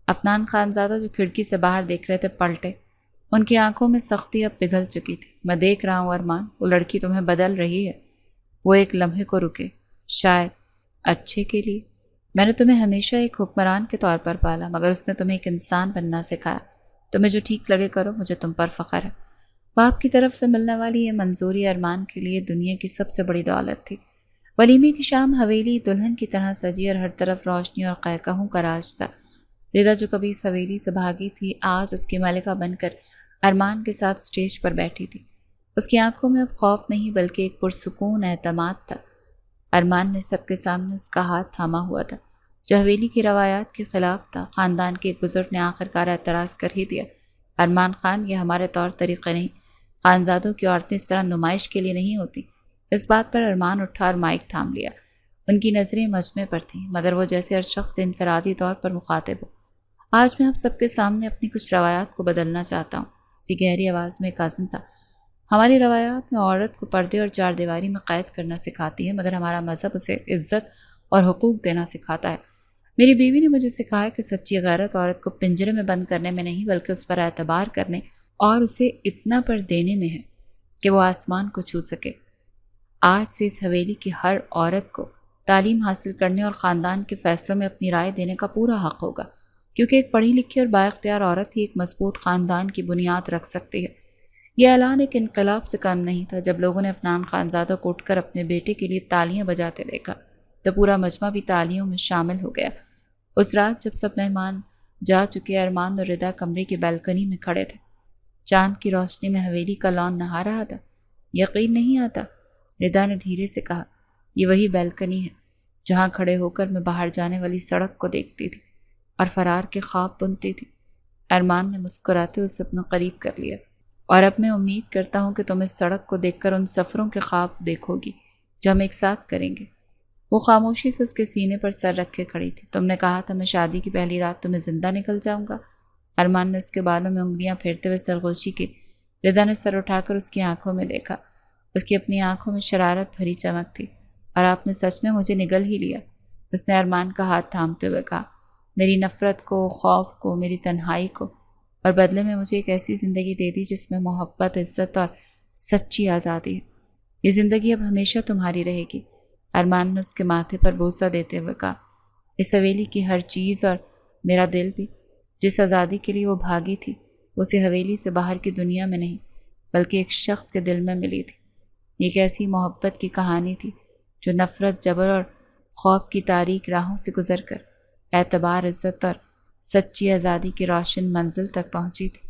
عفنان خانزادہ جو کھڑکی سے باہر دیکھ رہے تھے پلٹے۔ ان کی آنکھوں میں سختی اب پگھل چکی تھی۔ میں دیکھ رہا ہوں ارمان، وہ لڑکی تمہیں بدل رہی ہے۔ وہ ایک لمحے کو رکے۔ شاید اچھے کے لیے۔ میں نے تمہیں ہمیشہ ایک حکمران کے طور پر پالا، مگر اس نے تمہیں ایک انسان بننا سکھایا۔ تمہیں جو ٹھیک لگے کرو، مجھے تم پر فخر ہے۔ باپ کی طرف سے ملنے والی یہ منظوری ارمان کے لیے دنیا کی سب سے بڑی دولت تھی۔ ولیمے کی شام حویلی دلہن کی طرح سجی اور ہر طرف روشنی اور قہقہوں کا راج تھا۔ ردا جو کبھی اس حویلی سے بھاگی تھی، آج اس کی ملکہ بن کر ارمان کے ساتھ سٹیج پر بیٹھی تھی۔ اس کی آنکھوں میں اب خوف نہیں بلکہ ایک پرسکون اعتماد تھا۔ ارمان نے سب کے سامنے اس کا ہاتھ تھاما ہوا تھا، جو حویلی کی روایات کے خلاف تھا۔ خاندان کے ایک بزرگ نے آخرکار اعتراض کر ہی دیا، ارمان خان، یہ ہمارے طور طریقے نہیں، خانزادوں کی عورتیں اس طرح نمائش کے لیے نہیں ہوتی۔ اس بات پر ارمان اٹھا اور مائک تھام لیا۔ ان کی نظریں مجمع پر تھیں، مگر وہ جیسے ہر شخص سے انفرادی طور پر مخاطب ہو۔ آج میں آپ سب کے سامنے اپنی کچھ روایات کو بدلنا چاہتا ہوں، اسی گہری آواز میں ایک عزم تھا۔ ہماری روایات میں عورت کو پردے اور چار دیواری میں قید کرنا سکھاتی ہے، مگر ہمارا مذہب اسے عزت اور حقوق دینا سکھاتا ہے۔ میری بیوی نے مجھے سکھایا کہ سچی غیرت عورت کو پنجرے میں بند کرنے میں نہیں بلکہ اس پر اعتبار کرنے اور اسے اتنا پر دینے میں ہے کہ وہ آسمان کو چھو سکے۔ آج سے اس حویلی کی ہر عورت کو تعلیم حاصل کرنے اور خاندان کے فیصلوں میں اپنی رائے دینے کا پورا حق ہوگا، کیونکہ ایک پڑھی لکھی اور بااختیار عورت ہی ایک مضبوط خاندان کی بنیاد رکھ سکتی ہے۔ یہ اعلان ایک انقلاب سے کم نہیں تھا۔ جب لوگوں نے عفنان خانزادہ کو اٹھ کر اپنے بیٹے کے لیے تالیاں بجاتے دیکھا تو پورا مجمع بھی تالیوں میں شامل ہو گیا۔ اس رات جب سب مہمان جا چکے، ارمان اور ردا کمرے کی بالکنی میں کھڑے تھے۔ چاند کی روشنی میں حویلی کا لان نہا رہا تھا۔ یقین نہیں آتا، ردا نے دھیرے سے کہا، یہ وہی بالکنی ہے جہاں کھڑے ہو کر میں باہر جانے والی سڑک کو دیکھتی تھی اور فرار کے خواب بنتی تھی۔ ارمان نے مسکراتے اسے اپنا قریب کر لیا۔ اور اب میں امید کرتا ہوں کہ تم اس سڑک کو دیکھ کر ان سفروں کے خواب دیکھو گی جو ہم ایک ساتھ کریں گے۔ وہ خاموشی سے اس کے سینے پر سر رکھے کھڑی تھی۔ تم نے کہا تھا میں شادی کی پہلی رات تمہیں زندہ نکل جاؤں گا۔ ارمان نے اس کے بالوں میں انگلیاں پھیرتے ہوئے سرگوشی کی۔ ردا نے سر اٹھا کر اس کی آنکھوں میں دیکھا۔ اس کی اپنی آنکھوں میں شرارت بھری چمک تھی۔ اور آپ نے سچ میں مجھے نگل ہی لیا، اس نے ارمان کا ہاتھ تھامتے ہوئے کہا، میری نفرت کو، خوف کو، میری تنہائی کو، اور بدلے میں مجھے ایک ایسی زندگی دے دی جس میں محبت، عزت اور سچی آزادی ہے۔ یہ زندگی اب ہمیشہ تمہاری رہے گی۔ ارمان نے اس کے ماتھے پر بوسہ دیتے ہوئے کہا، اس حویلی کی ہر چیز اور میرا دل بھی، جس آزادی کے لیے وہ بھاگی تھی، اسے حویلی سے باہر کی دنیا میں نہیں بلکہ ایک شخص کے دل میں ملی تھی۔ ایک ایسی محبت کی کہانی تھی جو نفرت، جبر اور خوف کی تاریک راہوں سے گزر کر اعتبار، عزت اور سچی آزادی کی روشن منزل تک پہنچی تھی۔